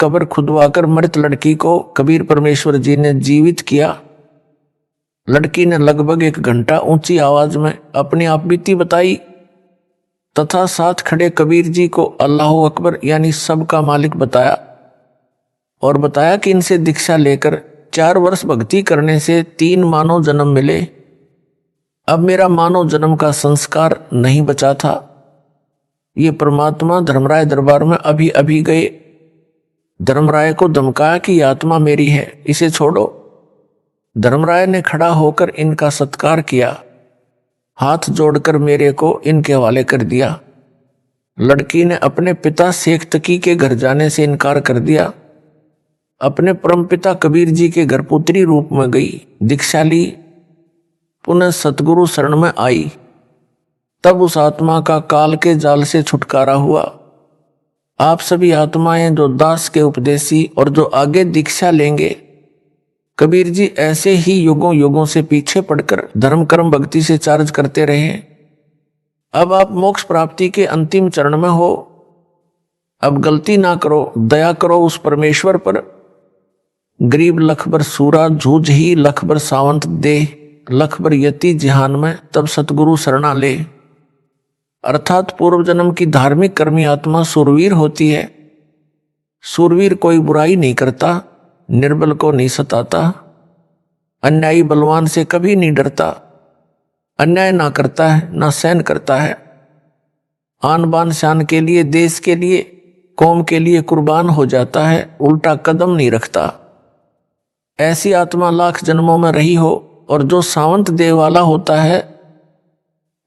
A: कब्र खुदवाकर मृत लड़की को कबीर परमेश्वर जी ने जीवित किया। लड़की ने लगभग 1 घंटा ऊंची आवाज में अपनी आपबीती बताई तथा साथ खड़े कबीर जी को अल्लाह अकबर यानी सबका मालिक बताया और बताया कि इनसे दीक्षा लेकर 4 वर्ष भक्ति करने से 3 मानव जन्म मिले। अब मेरा मानव जन्म का संस्कार नहीं बचा था। ये परमात्मा धर्मराय दरबार में अभी अभी गए। धर्मराय को धमकाया कि आत्मा मेरी है, इसे छोड़ो। धर्मराय ने खड़ा होकर इनका सत्कार किया, हाथ जोड़कर मेरे को इनके हवाले कर दिया। लड़की ने अपने पिता शेख तकी के घर जाने से इनकार कर दिया। अपने परमपिता कबीर जी के घर पुत्री रूप में गई, दीक्षा ली, पुनः सतगुरु शरण में आई। तब उस आत्मा का काल के जाल से छुटकारा हुआ। आप सभी आत्माएं जो दास के उपदेशी और जो आगे दीक्षा लेंगे, कबीर जी ऐसे ही युगों युगों से पीछे पड़कर धर्म कर्म भक्ति से चार्ज करते रहे। अब आप मोक्ष प्राप्ति के अंतिम चरण में हो। अब गलती ना करो, दया करो उस परमेश्वर पर। गरीब लखबर सूरा जूझ ही लखबर सावंत दे, लखबर यति जिहान में तब सतगुरु शरणा ले। अर्थात पूर्व जन्म की धार्मिक कर्मी आत्मा सूरवीर होती है। सूरवीर कोई बुराई नहीं करता, निर्बल को नहीं सताता, अन्यायी बलवान से कभी नहीं डरता, अन्याय ना करता है ना सहन करता है। आन बान शान के लिए, देश के लिए, कौम के लिए कुर्बान हो जाता है, उल्टा कदम नहीं रखता। ऐसी आत्मा लाख जन्मों में रही हो और जो सावंत देह वाला होता है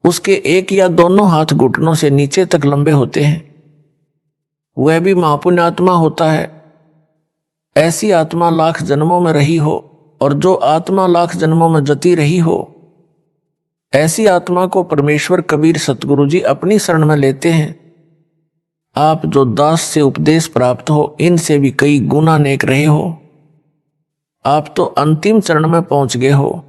A: उसके 1 या दोनों हाथ घुटनों से नीचे तक लंबे होते हैं, वह भी महापुण्य आत्मा होता है। ऐसी आत्मा लाख जन्मों में रही हो और जो आत्मा लाख जन्मों में जती रही हो, ऐसी आत्मा को परमेश्वर कबीर सतगुरु जी अपनी शरण में लेते हैं। आप जो दास से उपदेश प्राप्त हो, इनसे भी कई गुना नेक रहे हो। आप तो अंतिम चरण में पहुंच गए हो।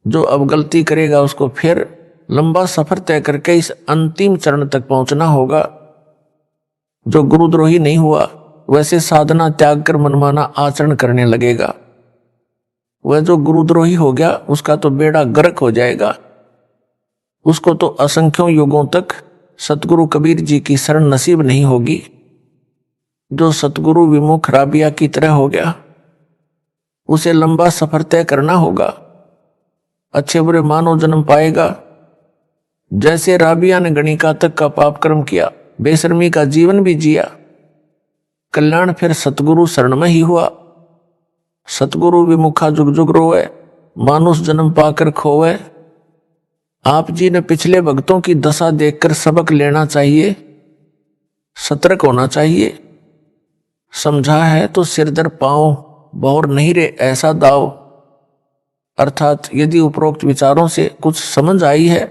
A: जो अब गलती करेगा उसको फिर लंबा सफर तय करके इस अंतिम चरण तक पहुंचना होगा। जो गुरुद्रोही नहीं हुआ वैसे साधना त्याग कर मनमाना आचरण करने लगेगा। वह जो गुरुद्रोही हो गया उसका तो बेड़ा गर्क हो जाएगा। उसको तो असंख्यों युगों तक सतगुरु कबीर जी की शरण नसीब नहीं होगी। जो सतगुरु विमुख राबिया की तरह हो गया, उसे लंबा सफर तय करना होगा, अच्छे बुरे मानव जन्म पाएगा। जैसे राबिया ने गणिका तक का पाप कर्म किया, बेशर्मी का जीवन भी जिया, कल्याण फिर सतगुरु शरण में ही हुआ। सतगुरु विमुखा जुग जुग रोवे, मानुष जन्म पाकर खोवे। आप जी ने पिछले भक्तों की दशा देखकर सबक लेना चाहिए, सतर्क होना चाहिए। समझा है तो सिरदर पाओ, बौर नहीं रे ऐसा दाव। अर्थात यदि उपरोक्त विचारों से कुछ समझ आई है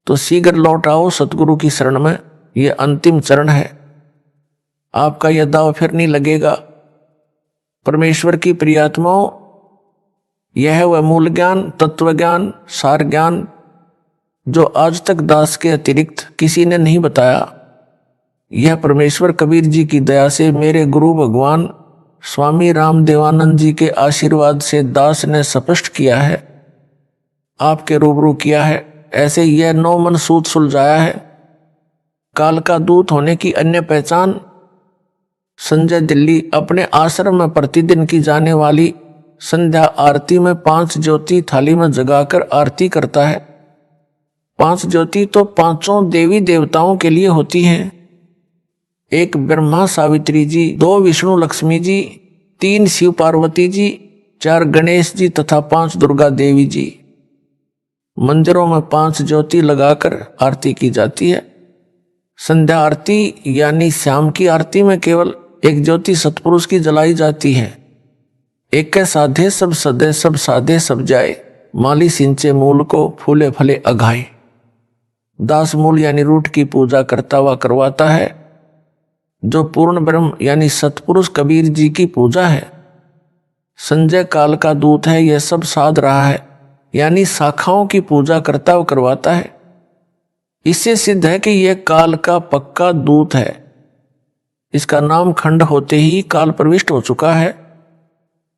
A: तो शीघ्र लौट आओ सतगुरु की शरण में। यह अंतिम चरण है, आपका यह दाव फिर नहीं लगेगा। परमेश्वर की प्रियात्माओं, यह है वह मूल ज्ञान, तत्व ज्ञान, सार ज्ञान जो आज तक दास के अतिरिक्त किसी ने नहीं बताया। यह परमेश्वर कबीर जी की दया से मेरे गुरु भगवान स्वामी रामदेवानंद जी के आशीर्वाद से दास ने स्पष्ट किया है, आपके रूबरू किया है। ऐसे यह 9 मन सूत सुलझाया है। काल का दूत होने की अन्य पहचान, संजय दिल्ली अपने आश्रम में प्रतिदिन की जाने वाली संध्या आरती में 5 ज्योति थाली में जगाकर आरती करता है। 5 ज्योति तो 5 देवी देवताओं के लिए होती हैं। एक ब्रह्मा सावित्री जी, 2 विष्णु लक्ष्मी जी, 3 शिव पार्वती जी, 4 गणेश जी तथा 5 दुर्गा देवी जी। मंदिरों में 5 ज्योति लगाकर आरती की जाती है। संध्या आरती यानी शाम की आरती में केवल एक ज्योति सतपुरुष की जलाई जाती है। एक के साधे सब सदे, सब साधे सब जाए, माली सिंचे मूल को, फूले फले अघाए। दास मूल यानी रूट की पूजा करता हुआ करवाता है। जो पूर्ण ब्रह्म यानी सतपुरुष कबीर जी की पूजा है। संजय काल का दूत है, यह सब साध रहा है, यानी शाखाओं की पूजा करता हुआ करवाता है। इससे सिद्ध है कि यह काल का पक्का दूत है। इसका नाम खंड होते ही काल प्रविष्ट हो चुका है।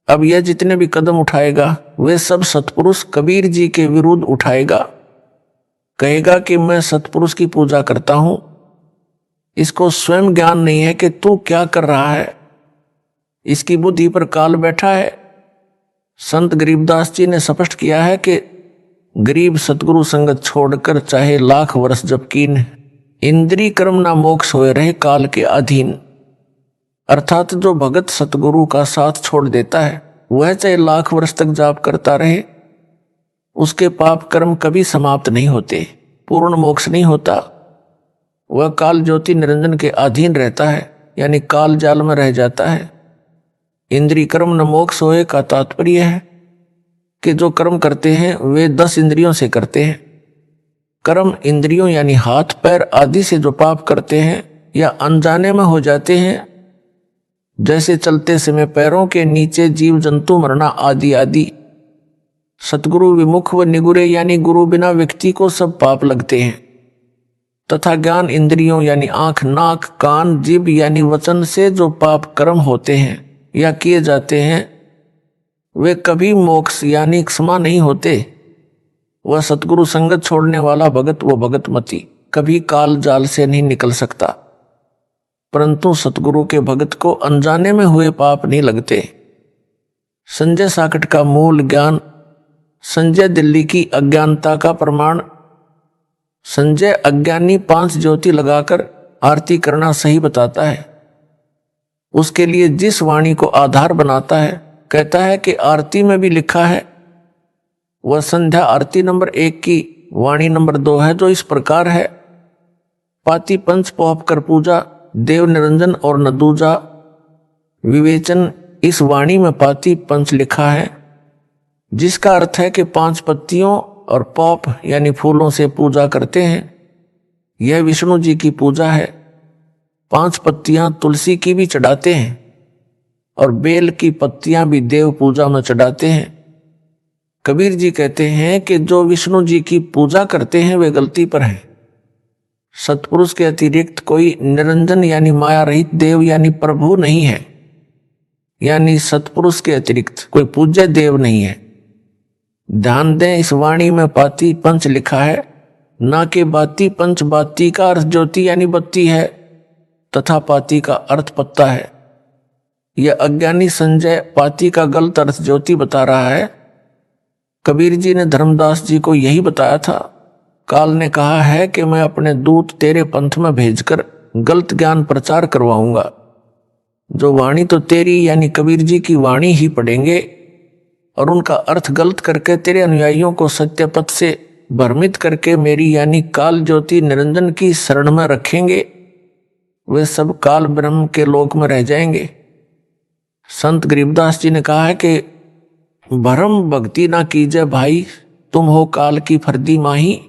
A: अब यह जितने भी कदम उठाएगा वे सब सतपुरुष कबीर जी के विरुद्ध उठाएगा। कहेगा कि मैं सतपुरुष की पूजा करता हूं। इसको स्वयं ज्ञान नहीं है कि तू क्या कर रहा है। इसकी बुद्धि पर काल बैठा है। संत गरीबदास जी ने स्पष्ट किया है कि गरीब सतगुरु संगत छोड़कर चाहे लाख वर्ष जब कीन, इंद्री कर्म ना मोक्ष होए रहे काल के अधीन। अर्थात जो भगत सतगुरु का साथ छोड़ देता है वह चाहे लाख वर्ष तक जाप करता रहे, उसके पाप कर्म कभी समाप्त नहीं होते, पूर्ण मोक्ष नहीं होता। वह काल ज्योति निरंजन के अधीन रहता है, यानी काल जाल में रह जाता है। इंद्रिय कर्म न मोक्ष होए का तात्पर्य है कि जो कर्म करते हैं वे 10 इंद्रियों से करते हैं। कर्म इंद्रियों यानी हाथ पैर आदि से जो पाप करते हैं या अनजाने में हो जाते हैं, जैसे चलते समय पैरों के नीचे जीव जंतु मरना आदि आदि। सतगुरु विमुख व निगुरे यानी गुरु बिना व्यक्ति को सब पाप लगते हैं। तथा ज्ञान इंद्रियों यानी आंख, नाक, कान, जीभ यानी वचन से जो पाप कर्म होते हैं या किए जाते हैं वे कभी मोक्ष यानी क्षमा नहीं होते। वह सतगुरु संगत छोड़ने वाला भगत व भगतमती कभी काल जाल से नहीं निकल सकता। परंतु सतगुरु के भगत को अनजाने में हुए पाप नहीं लगते। संजय साकट का मूल ज्ञान संजय दिल्ली की अज्ञानता का प्रमाण। संजय अज्ञानी 5 ज्योति लगाकर आरती करना सही बताता है। उसके लिए जिस वाणी को आधार बनाता है, कहता है कि आरती में भी लिखा है। वह संध्या आरती नंबर 1 की वाणी नंबर 2 है, जो इस प्रकार है। पाती पंच पोप कर पूजा, देव निरंजन और न दूजा विवेचन। इस वाणी में पाती पंच लिखा है, जिसका अर्थ है कि 5 पत्तियों और पॉप यानी फूलों से पूजा करते हैं। यह विष्णु जी की पूजा है। 5 पत्तियां तुलसी की भी चढ़ाते हैं और बेल की पत्तियां भी देव पूजा में चढ़ाते हैं। कबीर जी कहते हैं कि जो विष्णु जी की पूजा करते हैं वे गलती पर हैं। सतपुरुष के अतिरिक्त कोई निरंजन यानी माया रहित देव यानी प्रभु नहीं है, यानी सतपुरुष के अतिरिक्त कोई पूज्य देव नहीं है। ध्यान दें, इस वाणी में पाती पंच लिखा है, ना कि बाती पंच। बाती का अर्थ ज्योति यानी बत्ती है तथा पाती का अर्थ पत्ता है। यह अज्ञानी संजय पाती का गलत अर्थ ज्योति बता रहा है। कबीर जी ने धर्मदास जी को यही बताया था। काल ने कहा है कि मैं अपने दूत तेरे पंथ में भेजकर गलत ज्ञान प्रचार करवाऊंगा। जो वाणी तो तेरी यानी कबीर जी की वाणी ही पढ़ेंगे और उनका अर्थ गलत करके तेरे अनुयायियों को सत्य पथ से भ्रमित करके मेरी यानी काल ज्योति निरंजन की शरण में रखेंगे, वे सब काल ब्रह्म के लोक में रह जाएंगे। संत गरीबदास जी ने कहा है कि भरम भक्ति ना कीजिए भाई, तुम हो काल की फर्दी माही।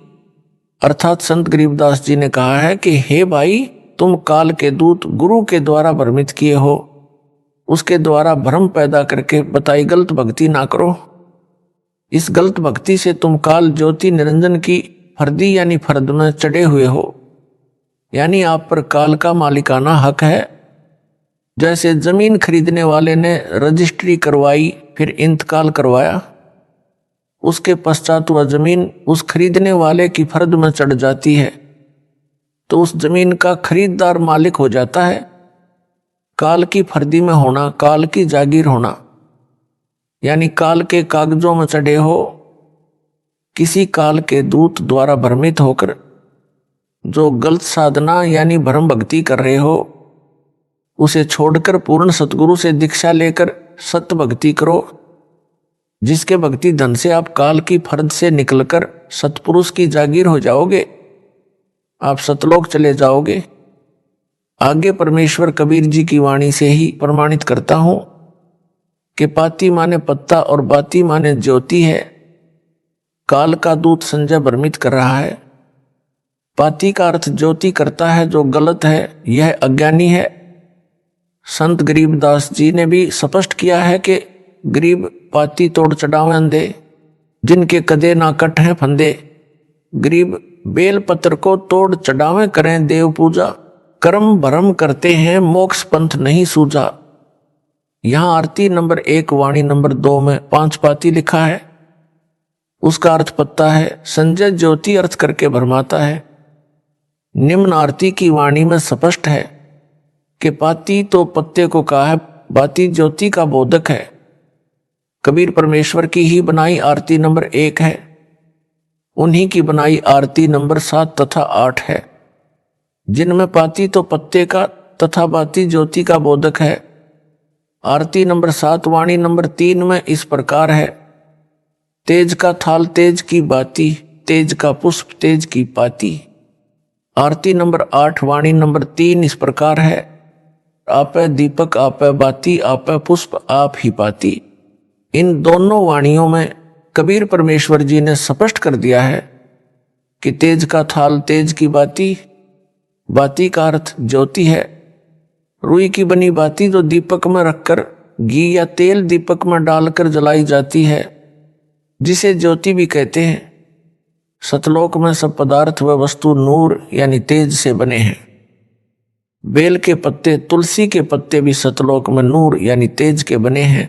A: अर्थात संत गरीबदास जी ने कहा है कि हे भाई, तुम काल के दूत गुरु के द्वारा भ्रमित किए हो, उसके द्वारा भ्रम पैदा करके बताई गलत भक्ति ना करो। इस गलत भक्ति से तुम काल ज्योति निरंजन की फर्दी यानी फर्द में चढ़े हुए हो, यानी आप पर काल का मालिकाना हक है। जैसे जमीन खरीदने वाले ने रजिस्ट्री करवाई फिर इंतकाल करवाया, उसके पश्चात वह जमीन उस खरीदने वाले की फर्द में चढ़ जाती है तो उस जमीन का खरीददार मालिक हो जाता है। काल की फर्दी में होना, काल की जागीर होना, यानी काल के कागजों में चढ़े हो। किसी काल के दूत द्वारा भ्रमित होकर जो गलत साधना यानी भ्रम भक्ति कर रहे हो, उसे छोड़कर पूर्ण सतगुरु से दीक्षा लेकर सत्य भक्ति करो, जिसके भक्ति धन से आप काल की फर्द से निकलकर सतपुरुष की जागीर हो जाओगे, आप सतलोक चले जाओगे। आगे परमेश्वर कबीर जी की वाणी से ही प्रमाणित करता हूं कि पाती माने पत्ता और बाती माने ज्योति है। काल का दूत संजय भ्रमित कर रहा है। पाती का अर्थ ज्योति करता है, जो गलत है, यह अज्ञानी है। संत गरीबदास जी ने भी स्पष्ट किया है कि गरीब पाती तोड़ चढ़ावे अंधे, जिनके कदे ना कट हैं फंदे। गरीब बेल पत्र को तोड़ चढ़ावे करें देव पूजा, कर्म भरम करते हैं मोक्ष पंथ नहीं सूझा। यहां आरती नंबर 1 वाणी नंबर 2 में 5 पाती लिखा है, उसका अर्थ पत्ता है। संजय ज्योति अर्थ करके भरमाता है। निम्न आरती की वाणी में स्पष्ट है कि पाती तो पत्ते को कहा है, बाती ज्योति का बोधक है। कबीर परमेश्वर की ही बनाई आरती नंबर 1 है, उन्हीं की बनाई आरती नंबर 7 तथा 8 है, जिनमें पाती तो पत्ते का तथा बाती ज्योति का बोधक है। आरती नंबर 7 वाणी नंबर 3 में इस प्रकार है, तेज का थाल तेज की बाती, तेज का पुष्प तेज की पाती। आरती नंबर 8 वाणी नंबर 3 इस प्रकार है, आपे दीपक आपे बाती आपे पुष्प आप ही पाती। इन दोनों वाणियों में कबीर परमेश्वर जी ने स्पष्ट कर दिया है कि तेज का थाल तेज की बाती, बाती का अर्थ ज्योति है। रुई की बनी बाती जो दीपक में रखकर घी या तेल दीपक में डालकर जलाई जाती है, जिसे ज्योति भी कहते हैं। सतलोक में सब पदार्थ व वस्तु नूर यानी तेज से बने हैं। बेल के पत्ते, तुलसी के पत्ते भी सतलोक में नूर यानी तेज के बने हैं।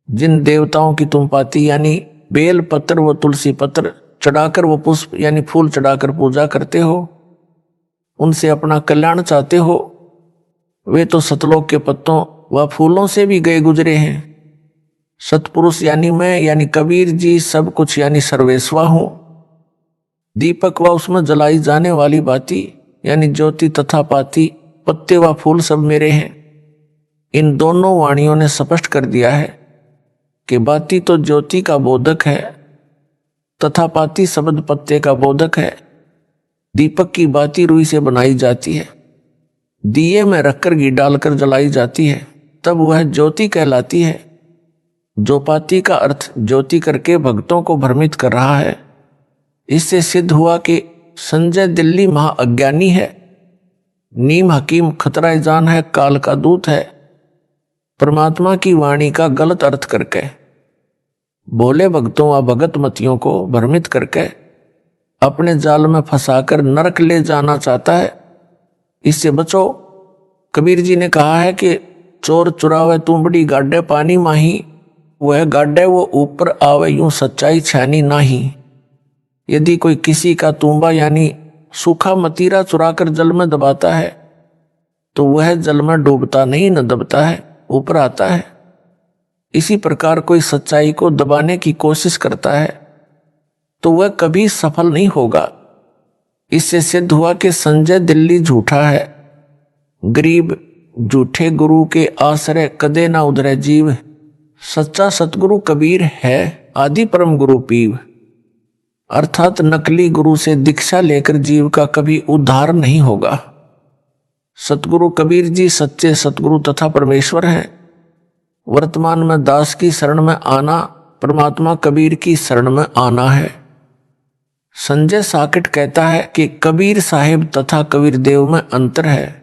A: जिन देवताओं की तुम पाती यानी बेल पत्र व तुलसी पत्र चढ़ाकर वो पुष्प यानी फूल चढ़ाकर पूजा करते हो, उनसे अपना कल्याण चाहते हो, वे तो सतलोक के पत्तों व फूलों से भी गए गुजरे हैं। सतपुरुष यानी मैं यानी कबीर जी सब कुछ यानी सर्वेस्वा हूं। दीपक व उसमें जलाई जाने वाली बाती यानी ज्योति तथा पाती, पत्ते व फूल सब मेरे हैं। इन दोनों वाणियों ने स्पष्ट कर दिया है कि बाती तो ज्योति का बोधक है तथा पाती शब्द पत्ते का बोधक है। दीपक की बाती रुई से बनाई जाती है, दिए में रखकर घी डालकर जलाई जाती है, तब वह ज्योति कहलाती है। जो पाती का अर्थ ज्योति करके भक्तों को भ्रमित कर रहा है, इससे सिद्ध हुआ कि संजय दिल्ली महाअज्ञानी है, नीम हकीम खतरा जान है, काल का दूत है। परमात्मा की वाणी का गलत अर्थ करके भोले भक्तों व भगत मतियों को भ्रमित करके अपने जाल में फंसाकर नरक ले जाना चाहता है। इससे बचो। कबीर जी ने कहा है कि चोर चुरावे तुमबड़ी गाड्डे पानी माही, वह गाड्डे वो ऊपर आवे यूं सच्चाई छानी नाही। यदि कोई किसी का तुम्बा यानी सूखा मतीरा चुराकर जल में दबाता है तो वह जल में डूबता नहीं, न दबता है, ऊपर आता है। इसी प्रकार कोई सच्चाई को दबाने की कोशिश करता है तो वह कभी सफल नहीं होगा। इससे सिद्ध हुआ कि संजय दिल्ली झूठा है। गरीब झूठे गुरु के आश्रय कदे ना उधरे जीव, सच्चा सतगुरु कबीर है आदि परम गुरु पीव। अर्थात नकली गुरु से दीक्षा लेकर जीव का कभी उद्धार नहीं होगा। सतगुरु कबीर जी सच्चे सतगुरु तथा परमेश्वर हैं। वर्तमान में दास की शरण में आना परमात्मा कबीर की शरण में आना है। संजय साकिट कहता है कि कबीर साहिब तथा कबीर देव में अंतर है,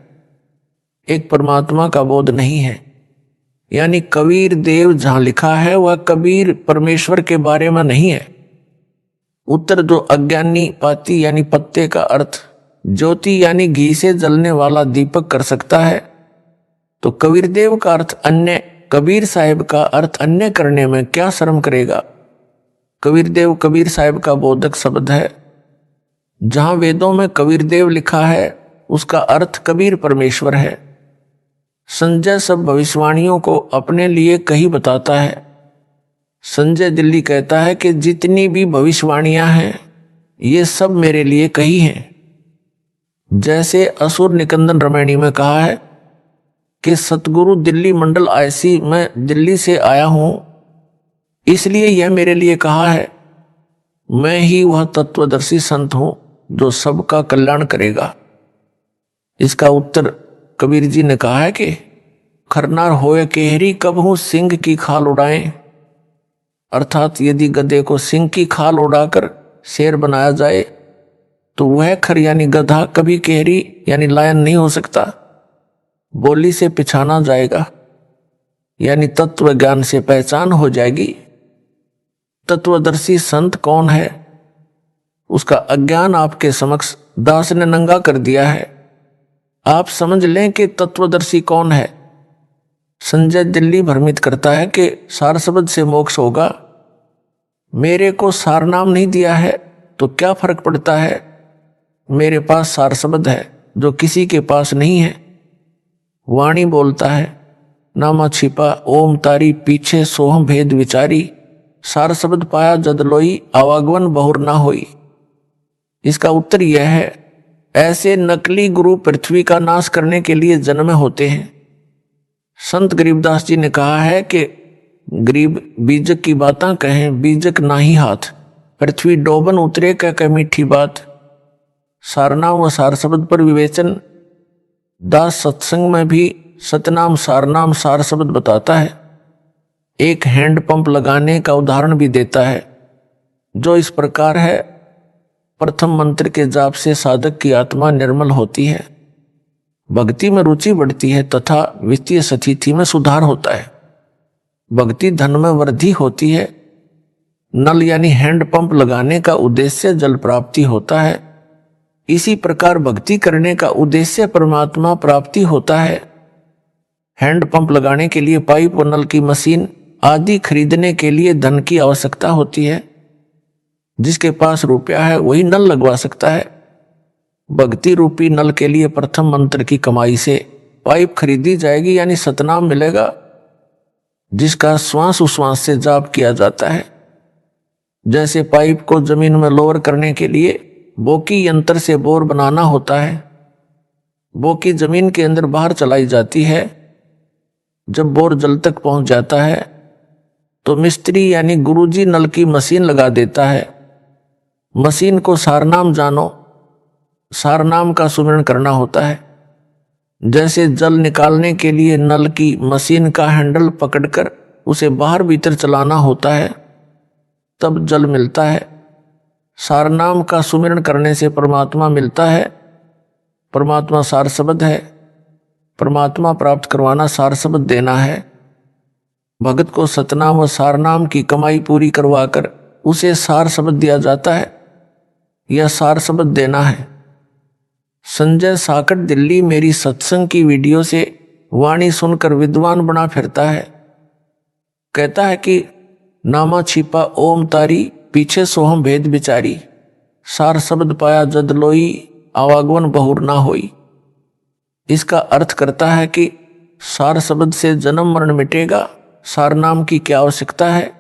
A: एक परमात्मा का बोध नहीं है। यानी कबीर देव जहां लिखा है वह कबीर परमेश्वर के बारे में नहीं है। उत्तर जो अज्ञानी पाती यानी पत्ते का अर्थ ज्योति यानी घी से जलने वाला दीपक कर सकता है, तो कबीर देव का अर्थ अन्य, कबीर साहिब का अर्थ अन्य करने में क्या शर्म करेगा। कबीर देव कबीर साहिब का बोधक शब्द है। जहां वेदों में कबीर देव लिखा है उसका अर्थ कबीर परमेश्वर है। संजय सब भविष्यवाणियों को अपने लिए कही बताता है। संजय दिल्ली कहता है कि जितनी भी भविष्यवाणियां हैं ये सब मेरे लिए कही हैं। जैसे असुर निकंदन रामायणी में कहा है कि सतगुरु दिल्ली मंडल आईसी मैं दिल्ली से आया हूं, इसलिए यह मेरे लिए कहा है। मैं ही वह तत्वदर्शी संत हूं जो सबका कल्याण करेगा। इसका उत्तर कबीर जी ने कहा है कि खरनार होए केहरी कब हूं सिंह की खाल उड़ाएं। अर्थात यदि गधे को सिंह की खाल उड़ाकर शेर बनाया जाए तो वह खर यानी गधा कभी केहरी यानी लायन नहीं हो सकता, बोली से पिछाना जाएगा, यानी तत्व ज्ञान से पहचान हो जाएगी। तत्वदर्शी संत कौन है, उसका अज्ञान आपके समक्ष दास ने नंगा कर दिया है। आप समझ लें कि तत्वदर्शी कौन है। संजय दिल्ली भ्रमित करता है कि सार शब्द से मोक्ष होगा। मेरे को सार नाम नहीं दिया है तो क्या फर्क पड़ता है, मेरे पास सार शब्द है जो किसी के पास नहीं है। वाणी बोलता है, नामा छिपा ओम तारी पीछे सोहम भेद विचारी, सार शब्द पाया जद लोई आवागमन बहुर ना होई। इसका उत्तर यह है, ऐसे नकली गुरु पृथ्वी का नाश करने के लिए जन्मे होते हैं। संत गरीबदास जी ने कहा है कि गरीब बीजक की बातां कहें बीजक नाही हाथ, पृथ्वी डोबन उतरे कह मीठी बात। सारनाम व सार शब्द पर विवेचन दास सत्संग में भी सतनाम सारनाम सार शब्द बताता है। एक हैंडपंप लगाने का उदाहरण भी देता है जो इस प्रकार है। प्रथम मंत्र के जाप से साधक की आत्मा निर्मल होती है, भक्ति में रुचि बढ़ती है तथा वित्तीय स्थिति में सुधार होता है। भक्ति धन में वृद्धि होती है। नल यानी हैंडपंप लगाने का उद्देश्य जल प्राप्ति होता है। इसी प्रकार भक्ति करने का उद्देश्य परमात्मा प्राप्ति होता है। हैंडपंप लगाने के लिए पाइप और नल की मशीन आदि खरीदने के लिए धन की आवश्यकता होती है। जिसके पास रुपया है वही नल लगवा सकता है। भक्ति रूपी नल के लिए प्रथम मंत्र की कमाई से पाइप खरीदी जाएगी, यानी सतनाम मिलेगा, जिसका श्वास उश्वास से जाप किया जाता है। जैसे पाइप को जमीन में लोअर करने के लिए बोकी यंत्र से बोर बनाना होता है। बोकी जमीन के अंदर बाहर चलाई जाती है। जब बोर जल तक पहुंच जाता है तो मिस्त्री यानी गुरुजी नल की मशीन लगा देता है। मशीन को सारनाम जानो, सारनाम का सुमिरन करना होता है। जैसे जल निकालने के लिए नल की मशीन का हैंडल पकड़कर उसे बाहर भीतर चलाना होता है, तब जल मिलता है। सारनाम का सुमिरन करने से परमात्मा मिलता है। परमात्मा सार शब्द है। परमात्मा प्राप्त करवाना सार शब्द देना है। भगत को सतनाम व सारनाम की कमाई पूरी करवाकर उसे सार शब्द दिया जाता है। यह सार शब्द देना है। संजय साकट दिल्ली मेरी सत्संग की वीडियो से वाणी सुनकर विद्वान बना फिरता है। कहता है कि नामा छिपा ओम तारी पीछे सोहम भेद विचारी, सार शब्द पाया जद लोई आवागमन बहुर ना होई। इसका अर्थ करता है कि सार शब्द से जन्म मरण मिटेगा, सारनाम की क्या आवश्यकता है।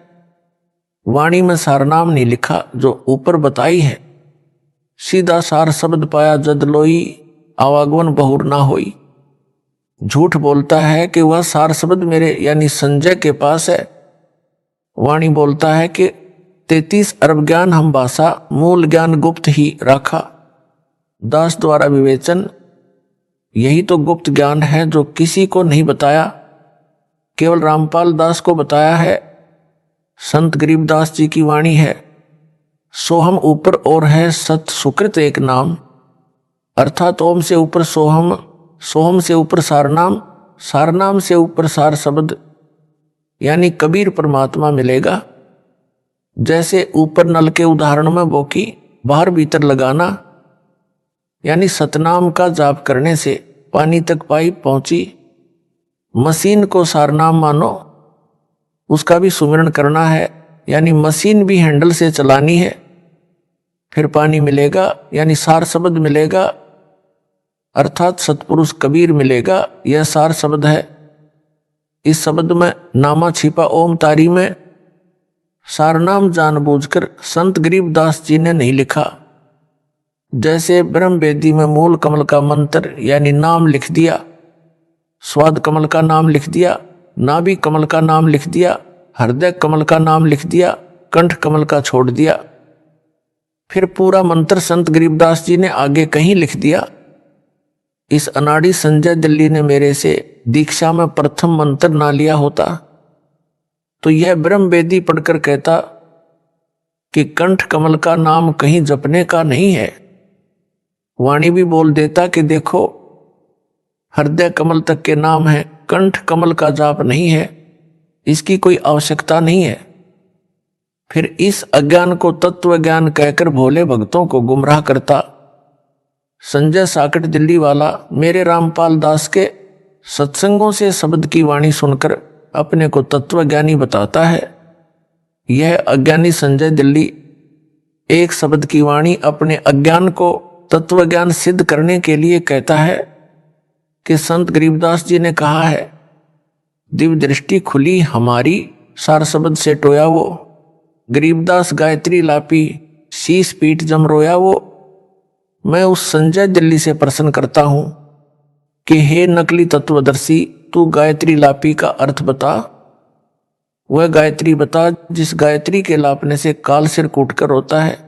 A: वाणी में सारनाम नहीं लिखा जो ऊपर बताई है। सीधा सार शब्द पाया जद लोई आवागमन बहुर ना होई। झूठ बोलता है कि वह सार शब्द मेरे यानी संजय के पास है। वाणी बोलता है कि 33 अरब ज्ञान हम भाषा, मूल ज्ञान गुप्त ही रखा। दास द्वारा विवेचन, यही तो गुप्त ज्ञान है जो किसी को नहीं बताया, केवल रामपाल दास को बताया है। संत गरीबदास जी की वाणी है, सोहम ऊपर और है सत सुकृत एक नाम। अर्थात ओम से ऊपर सोहम, सोहम से ऊपर सारनाम, सारनाम से ऊपर सार शब्द, यानी कबीर परमात्मा मिलेगा। जैसे ऊपर नल के उदाहरण में बोकी बाहर भीतर लगाना, यानी सतनाम का जाप करने से पानी तक पाइप पहुंची। मशीन को सारनाम मानो, उसका भी सुमिरन करना है, यानी मशीन भी हैंडल से चलानी है, फिर पानी मिलेगा, यानी सार शब्द मिलेगा, अर्थात सतपुरुष कबीर मिलेगा। यह सार शब्द है। इस शब्द में नामा छिपा ओम तारी में सारनाम जानबूझकर संत गरीबदास जी ने नहीं लिखा। जैसे ब्रह्म वेदी में मूल कमल का मंत्र यानी नाम लिख दिया, स्वाद कमल का नाम लिख दिया, नाभि कमल का नाम लिख दिया, हृदय कमल का नाम लिख दिया, कंठ कमल का छोड़ दिया। फिर पूरा मंत्र संत गरीबदास जी ने आगे कहीं लिख दिया। इस अनाड़ी संजय दिल्ली ने मेरे से दीक्षा में प्रथम मंत्र ना लिया होता तो यह ब्रह्म वेदी पढ़कर कहता कि कंठ कमल का नाम कहीं जपने का नहीं है। वाणी भी बोल देता कि देखो हृदय कमल तक के नाम है, कंठ कमल का जाप नहीं है, इसकी कोई आवश्यकता नहीं है। फिर इस अज्ञान को तत्व ज्ञान कहकर भोले भक्तों को गुमराह करता संजय साकट दिल्ली वाला मेरे रामपाल दास के सत्संगों से शब्द की वाणी सुनकर अपने को तत्वज्ञानी बताता है। यह अज्ञानी संजय दिल्ली एक शब्द की वाणी अपने अज्ञान को तत्वज्ञान सिद्ध करने के लिए कहता है कि संत गरीबदास जी ने कहा है, दिव्य दृष्टि खुली हमारी, सार शब्द से टोया वो, गरीबदास गायत्री लापी, शीश पीठ जम रोया वो। मैं उस संजय दिल्ली से प्रश्न करता हूं कि हे नकली तत्वदर्शी, तू गायत्री लापी का अर्थ बता। वह गायत्री बता जिस गायत्री के लापने से काल सिर कूटकर होता है।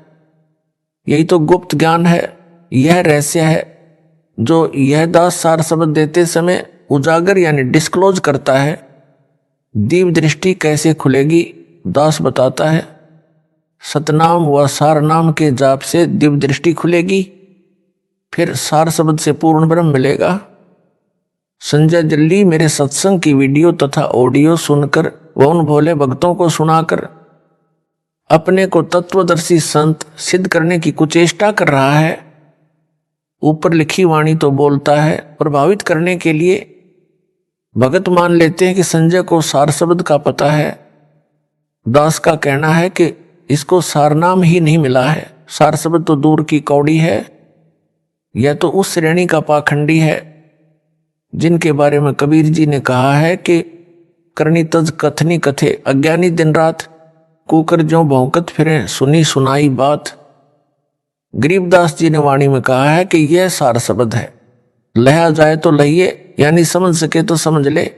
A: यही तो गुप्त ज्ञान है, यह रहस्य है जो यह दास सार शब्द देते समय उजागर यानी डिस्क्लोज करता है। दिव्य दृष्टि कैसे खुलेगी दास बताता है, सतनाम व सार नाम के जाप से दिव्य दृष्टि खुलेगी, फिर सार शब्द से पूर्ण ब्रह्म मिलेगा। संजय दिल्ली मेरे सत्संग की वीडियो तथा ऑडियो सुनकर व उन भोले भक्तों को सुनाकर अपने को तत्वदर्शी संत सिद्ध करने की कुचेष्टा कर रहा है। ऊपर लिखी वाणी तो बोलता है, प्रभावित करने के लिए भगत मान लेते हैं कि संजय को सार शब्द का पता है। दास का कहना है कि इसको सार नाम ही नहीं मिला है, सार शब्द तो दूर की कौड़ी है। यह तो उस श्रेणी का पाखंडी है जिनके बारे में कबीर जी ने कहा है कि करनी तज कथनी कथे, अज्ञानी दिन रात कुकर ज्यों भौंकत फिरे, सुनी सुनाई बात। गरीबदास जी ने वाणी में कहा है कि यह सार शब्द है, लहा जाए तो लहिए, यानी समझ सके तो समझ ले।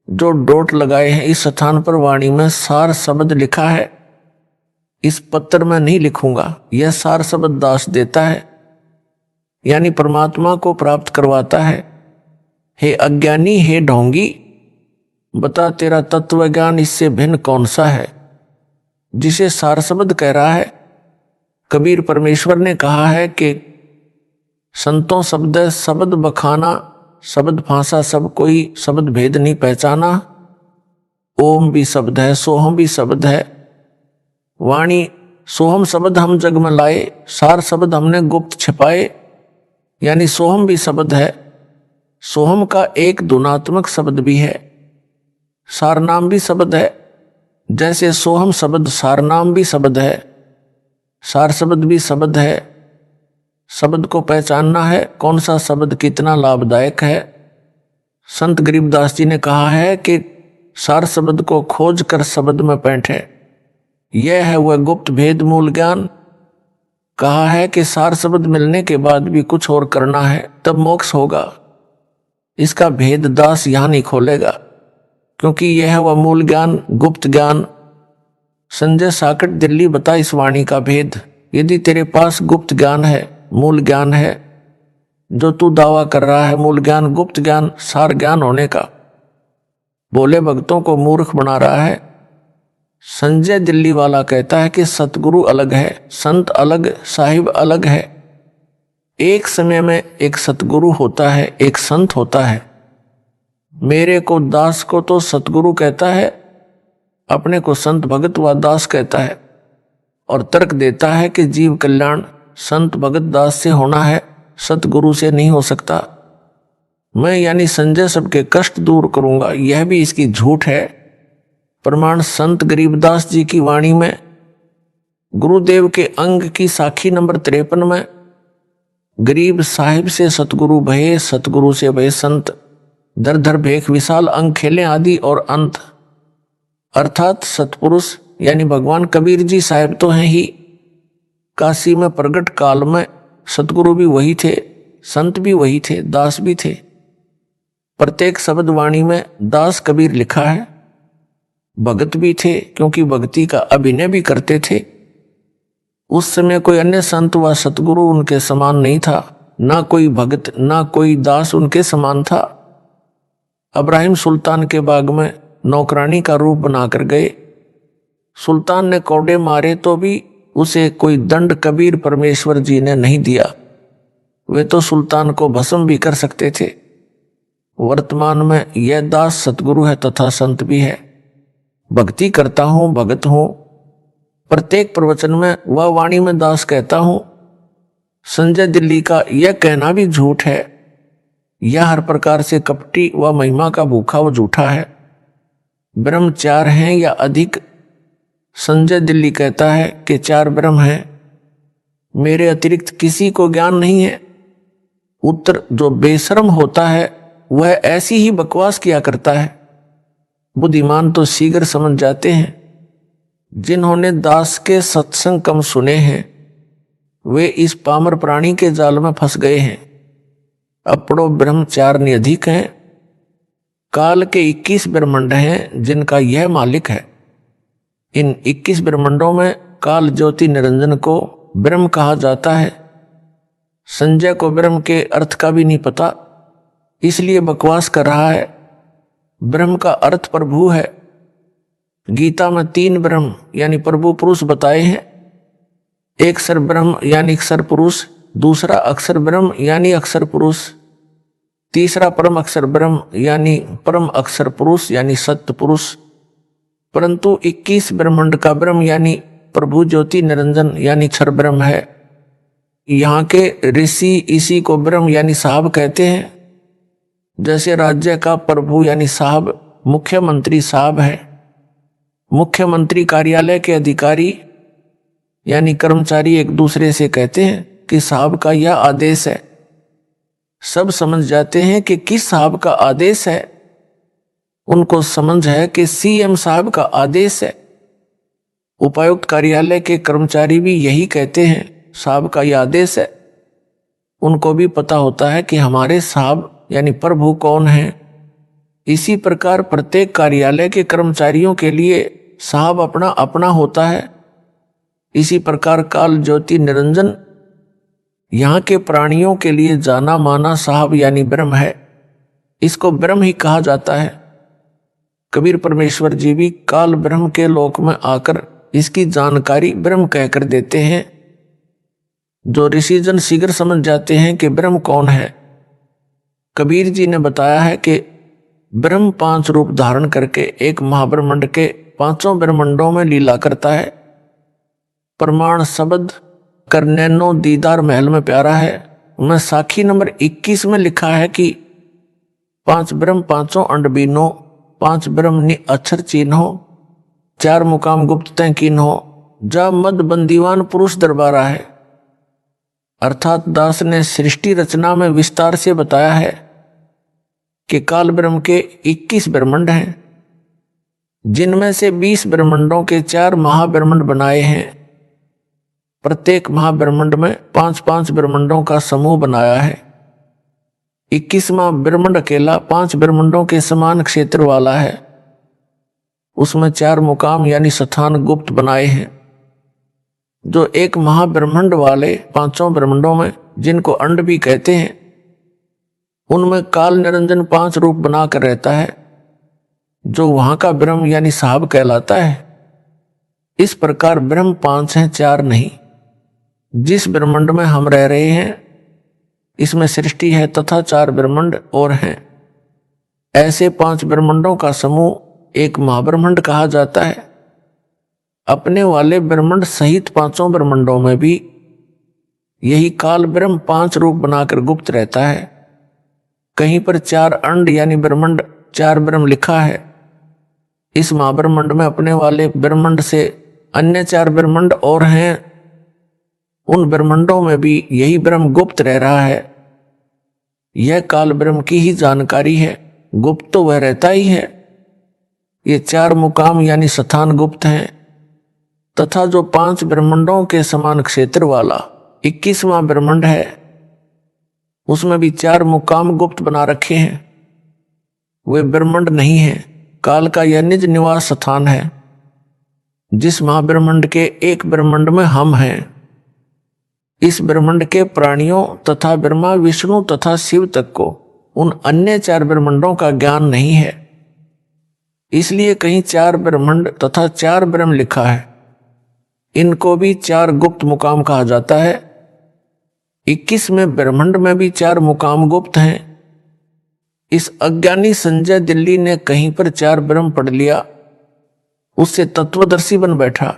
A: जो डोट लगाए हैं इस स्थान पर वाणी में सार शब्द लिखा है, इस पत्र में नहीं लिखूंगा। यह सार शब्द दास देता है, यानी परमात्मा को प्राप्त करवाता है। हे अज्ञानी, हे ढोंगी, बता तेरा तत्व ज्ञान इससे भिन्न कौन सा है जिसे सार शब्द कह रहा है। कबीर परमेश्वर ने कहा है कि संतों शब्द शब्द बखाना, शब्द फांसा सब कोई, शब्द भेद नहीं पहचाना। ओम भी शब्द है, सोहम भी शब्द है। वाणी सोहम शब्द हम जग में लाए, सार शब्द हमने गुप्त छिपाए, यानी सोहम भी शब्द है। सोहम का एक धुनात्मक शब्द भी है, सार नाम भी शब्द है। जैसे सोहम शब्द सार नाम भी शब्द है, सार शब्द भी शब्द है। शब्द को पहचानना है, कौन सा शब्द कितना लाभदायक है। संत गरीबदास जी ने कहा है कि सार शब्द को खोज कर शब्द में बैठे, यह है वह गुप्त भेद मूल ज्ञान। कहा है कि सार शब्द मिलने के बाद भी कुछ और करना है, तब मोक्ष होगा। इसका भेद दास यहां नहीं खोलेगा, क्योंकि यह है वह मूल ज्ञान, गुप्त ज्ञान। संजय साकट दिल्ली बता इस वाणी का भेद। यदि तेरे पास गुप्त ज्ञान है, मूल ज्ञान है, जो तू दावा कर रहा है मूल ज्ञान, गुप्त ज्ञान, सार ज्ञान होने का, भोले भक्तों को मूर्ख बना रहा है। संजय दिल्ली वाला कहता है कि सतगुरु अलग है, संत अलग, साहिब अलग है। एक समय में एक सतगुरु होता है, एक संत होता है। मेरे को दास को तो सतगुरु कहता है, अपने को संत भगत व दास कहता है, और तर्क देता है कि जीव कल्याण संत भगत दास से होना है, सतगुरु से नहीं हो सकता। मैं यानी संजय सबके कष्ट दूर करूंगा, यह भी इसकी झूठ है। प्रमाण संत गरीबदास जी की वाणी में गुरुदेव के अंग की साखी नंबर 53 में, गरीब साहिब से सतगुरु भये, सतगुरु से भये संत, दर दर भेख विशाल अंग खेले आदि और अंत। अर्थात सतपुरुष यानी भगवान कबीर जी साहिब तो हैं ही। काशी में प्रगट काल में सतगुरु भी वही थे, संत भी वही थे, दास भी थे। प्रत्येक शब्द वाणी में दास कबीर लिखा है। भगत भी थे क्योंकि भक्ति का अभिनय भी करते थे। उस समय कोई अन्य संत व सतगुरु उनके समान नहीं था, ना कोई भगत ना कोई दास उनके समान था। इब्राहिम सुल्तान के बाग में नौकरानी का रूप बनाकर गए। सुल्तान ने कौड़े मारे तो भी उसे कोई दंड कबीर परमेश्वर जी ने नहीं दिया। वे तो सुल्तान को भस्म भी कर सकते थे। वर्तमान में यह दास सतगुरु है तथा संत भी है। भक्ति करता हूँ, भगत हूँ। प्रत्येक प्रवचन में वह वाणी में दास कहता हूँ। संजय दिल्ली का यह कहना भी झूठ है। यह हर प्रकार से कपटी व महिमा का भूखा व झूठा है। ब्रह्म 4 हैं या अधिक। संजय दिल्ली कहता है कि 4 ब्रह्म हैं, मेरे अतिरिक्त किसी को ज्ञान नहीं है। उत्तर, जो बेशर्म होता है वह ऐसी ही बकवास किया करता है। बुद्धिमान तो शीघ्र समझ जाते हैं। जिन्होंने दास के सत्संग कम सुने हैं वे इस पामर प्राणी के जाल में फंस गए हैं। अपड़ो ब्रह्म 4 निधिक हैं। काल के 21 ब्रह्मांड हैं जिनका यह मालिक है। इन 21 ब्रह्मांडों में काल ज्योति निरंजन को ब्रह्म कहा जाता है। संजय को ब्रह्म के अर्थ का भी नहीं पता, इसलिए बकवास कर रहा है। ब्रह्म का अर्थ प्रभु है। गीता में 3 ब्रह्म यानी प्रभु पुरुष बताए हैं। एक अक्षर ब्रह्म यानी अक्षर पुरुष, दूसरा अक्षर ब्रह्म यानी अक्षर पुरुष, तीसरा परम अक्षर ब्रह्म यानी परम अक्षर पुरुष यानी सत्य पुरुष। परंतु 21 ब्रह्मांड का ब्रह्म यानी प्रभु ज्योति निरंजन यानी क्षर ब्रह्म है। यहाँ के ऋषि इसी को ब्रह्म यानी साहब कहते हैं। जैसे राज्य का प्रभु यानी साहब मुख्यमंत्री साहब है। मुख्यमंत्री कार्यालय के अधिकारी यानी कर्मचारी एक दूसरे से कहते हैं कि साहब का यह आदेश है। सब समझ जाते हैं कि किस साहब का आदेश है। उनको समझ है कि सीएम साहब का आदेश है। उपायुक्त कार्यालय के कर्मचारी भी यही कहते हैं, साहब का यह आदेश है। उनको भी पता होता है कि हमारे साहब यानी प्रभु कौन है। इसी प्रकार प्रत्येक कार्यालय के कर्मचारियों के लिए साहब अपना अपना होता है। इसी प्रकार काल ज्योति निरंजन यहाँ के प्राणियों के लिए जाना माना साहब यानी ब्रह्म है। इसको ब्रह्म ही कहा जाता है। कबीर परमेश्वर जी भी काल ब्रह्म के लोक में आकर इसकी जानकारी ब्रह्म कहकर देते हैं। जो ऋषिजन शीघ्र समझ जाते हैं कि ब्रह्म कौन है। कबीर जी ने बताया है कि ब्रह्म 5 रूप धारण करके एक महाब्रह्मांड के 5 ब्रह्मांडों में लीला करता है। प्रमाण शब्द करनैनो दीदार महल में प्यारा है मैं साखी नंबर 21 में लिखा है कि 5 ब्रह्म 5 अंड बीनो, 5 ब्रह्म नि अक्षर चिन्हो, 4 मुकाम गुप्त तय कीन्हो, जा मद बंदीवान पुरुष दरबारा है। अर्थात दास ने सृष्टि रचना में विस्तार से बताया है कि काल ब्रह्म के 21 ब्रह्मांड हैं, जिनमें से 20 ब्रह्मांडों के 4 महाब्रह्मांड बनाए हैं। प्रत्येक महाब्रह्मांड में 5-5 ब्रह्मांडों का समूह बनाया है। 21वां ब्रह्मांड अकेला 5 ब्रह्मांडों के समान क्षेत्र वाला है। उसमें 4 मुकाम यानी स्थान गुप्त बनाए हैं। जो एक महाब्रह्मांड वाले 5 ब्रह्मांडों में, जिनको अंड भी कहते हैं, उनमें काल निरंजन 5 रूप बनाकर रहता है, जो वहां का ब्रह्म यानी साहब कहलाता है। इस प्रकार ब्रह्म 5 हैं, 4 नहीं। जिस ब्रह्मांड में हम रह रहे हैं इसमें सृष्टि है तथा 4 ब्रह्मांड और हैं। ऐसे 5 ब्रह्मांडों का समूह एक महाब्रह्मांड कहा जाता है। अपने वाले ब्रह्मांड सहित 5 ब्रह्मांडों में भी यही काल ब्रह्म 5 रूप बनाकर गुप्त रहता है। कहीं पर 4 अंड यानी ब्रह्मांड 4 ब्रह्म लिखा है। इस महाब्रह्मांड में अपने वाले ब्रह्मांड से अन्य 4 ब्रह्मांड और हैं। उन ब्रह्मांडों में भी यही ब्रह्म गुप्त रह रहा है। यह काल ब्रह्म की ही जानकारी है। गुप्त तो वह रहता ही है। ये 4 मुकाम यानी स्थान गुप्त हैं तथा जो 5 ब्रह्मांडों के समान क्षेत्र वाला 21वां ब्रह्मांड है, उसमें भी 4 मुकाम गुप्त बना रखे हैं। वे ब्रह्मांड नहीं है, काल का यह निज निवास स्थान है। जिस महाब्रह्मांड के एक ब्रह्मांड में हम हैं, इस ब्रह्मांड के प्राणियों तथा ब्रह्मा विष्णु तथा शिव तक को उन अन्य 4 ब्रह्मांडों का ज्ञान नहीं है। इसलिए कहीं 4 ब्रह्मांड तथा 4 ब्रह्म लिखा है। इनको भी 4 गुप्त मुकाम कहा जाता है। 21वें ब्रह्मांड में भी 4 मुकाम गुप्त हैं। इस अज्ञानी संजय दिल्ली ने कहीं पर 4 ब्रह्म पढ़ लिया, उससे तत्वदर्शी बन बैठा।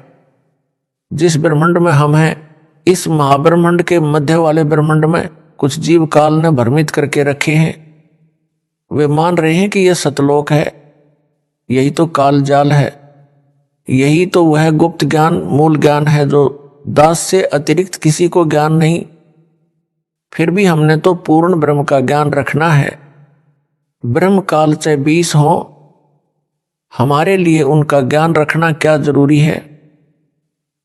A: जिस ब्रह्मांड में हम हैं, इस महाब्रह्मांड के मध्य वाले ब्रह्मांड में कुछ जीव काल ने भ्रमित करके रखे हैं। वे मान रहे हैं कि यह सतलोक है, यही तो काल जाल है, यही तो वह गुप्त ज्ञान मूल ज्ञान है जो दास से अतिरिक्त किसी को ज्ञान नहीं। फिर भी हमने तो पूर्ण ब्रह्म का ज्ञान रखना है। ब्रह्म काल चाहे 20 हो, हमारे लिए उनका ज्ञान रखना क्या जरूरी है?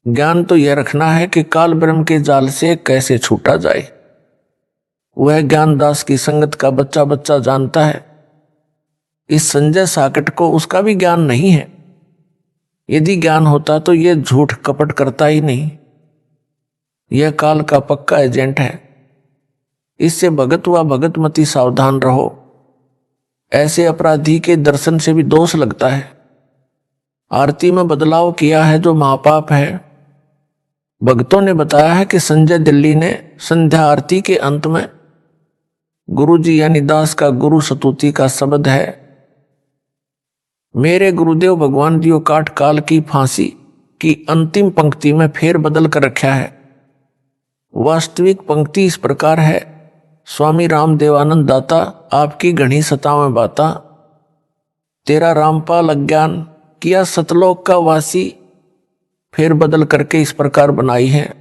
A: ज्ञान तो यह रखना है कि काल ब्रह्म के जाल से कैसे छूटा जाए। वह ज्ञान दास की संगत का बच्चा बच्चा जानता है। इस संजय साकट को उसका भी ज्ञान नहीं है। यदि ज्ञान होता तो यह झूठ कपट करता ही नहीं। यह काल का पक्का एजेंट है। इससे भगत व भगतमती सावधान रहो। ऐसे अपराधी के दर्शन से भी दोष लगता है। आरती में बदलाव किया है जो महापाप है। भक्तों ने बताया है कि संजय दिल्ली ने संध्या आरती के अंत में गुरु जी यानी दास का गुरु स्तुति का शब्द है, मेरे गुरुदेव भगवान दियो काट काल की फांसी की अंतिम पंक्ति में फेर बदल कर रखा है। वास्तविक पंक्ति इस प्रकार है, स्वामी राम देवानंद दाता आपकी घनी सतावें बाता, तेरा रामपाल अज्ञान किया सतलोक का वासी। फेर बदल करके इस प्रकार बनाई है,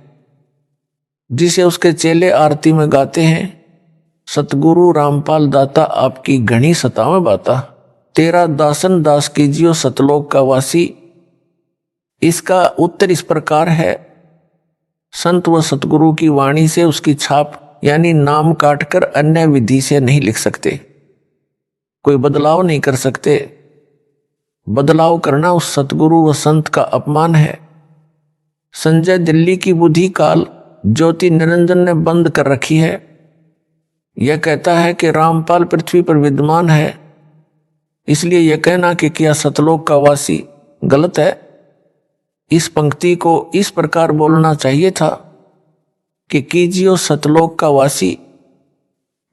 A: जिसे उसके चेले आरती में गाते हैं, सतगुरु रामपाल दाता आपकी घनी सतावें बाता, तेरा दासन दास कीजियो सतलोक का वासी। इसका उत्तर इस प्रकार है, संत व सतगुरु की वाणी से उसकी छाप यानी नाम काटकर अन्य विधि से नहीं लिख सकते, कोई बदलाव नहीं कर सकते। बदलाव करना उस सतगुरु व संत का अपमान है। संजय दिल्ली की बुद्धि काल ज्योति निरंजन ने बंद कर रखी है। यह कहता है कि रामपाल पृथ्वी पर विद्यमान है, इसलिए यह कहना कि क्या सतलोक का वासी गलत है। इस पंक्ति को इस प्रकार बोलना चाहिए था कि कीजियो सतलोक का वासी।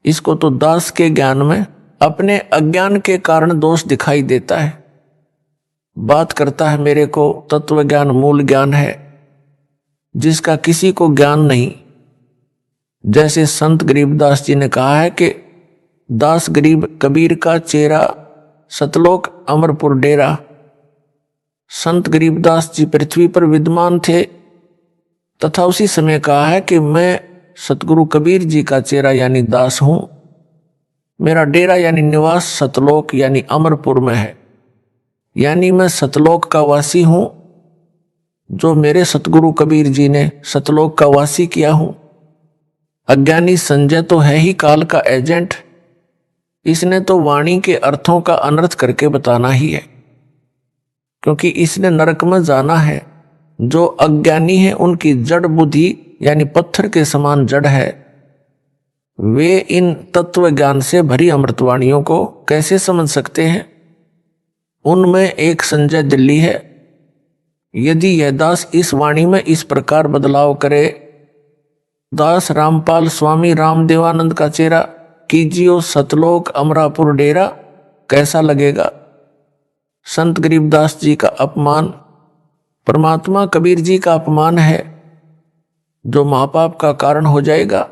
A: इसको तो दास के ज्ञान में अपने अज्ञान के कारण दोष दिखाई देता है। बात करता है मेरे को तत्व ज्ञान मूल ज्ञान है, जिसका किसी को ज्ञान नहीं। जैसे संत गरीबदास जी ने कहा है कि दास गरीब कबीर का चेहरा, सतलोक अमरपुर डेरा। संत गरीबदास जी पृथ्वी पर विद्यमान थे तथा उसी समय कहा है कि मैं सतगुरु कबीर जी का चेहरा यानी दास हूं। मेरा डेरा यानी निवास सतलोक यानी अमरपुर में है, यानी मैं सतलोक का वासी हूं, जो मेरे सतगुरु कबीर जी ने सतलोक का वासी किया हूं। अज्ञानी संजय तो है ही काल का एजेंट। इसने तो वाणी के अर्थों का अनर्थ करके बताना ही है, क्योंकि इसने नरक में जाना है। जो अज्ञानी है उनकी जड़ बुद्धि यानी पत्थर के समान जड़ है। वे इन तत्व ज्ञान से भरी अमृतवाणियों को कैसे समझ सकते हैं? उनमें एक संजय दिल्ली है। यदि यह दास इस वाणी में इस प्रकार बदलाव करे, दास रामपाल स्वामी रामदेवानंद का चेहरा कीजियो सतलोक अमरापुर डेरा, कैसा लगेगा? संत गरीबदास जी का अपमान, परमात्मा कबीर जी का अपमान है, जो महापाप का कारण हो जाएगा।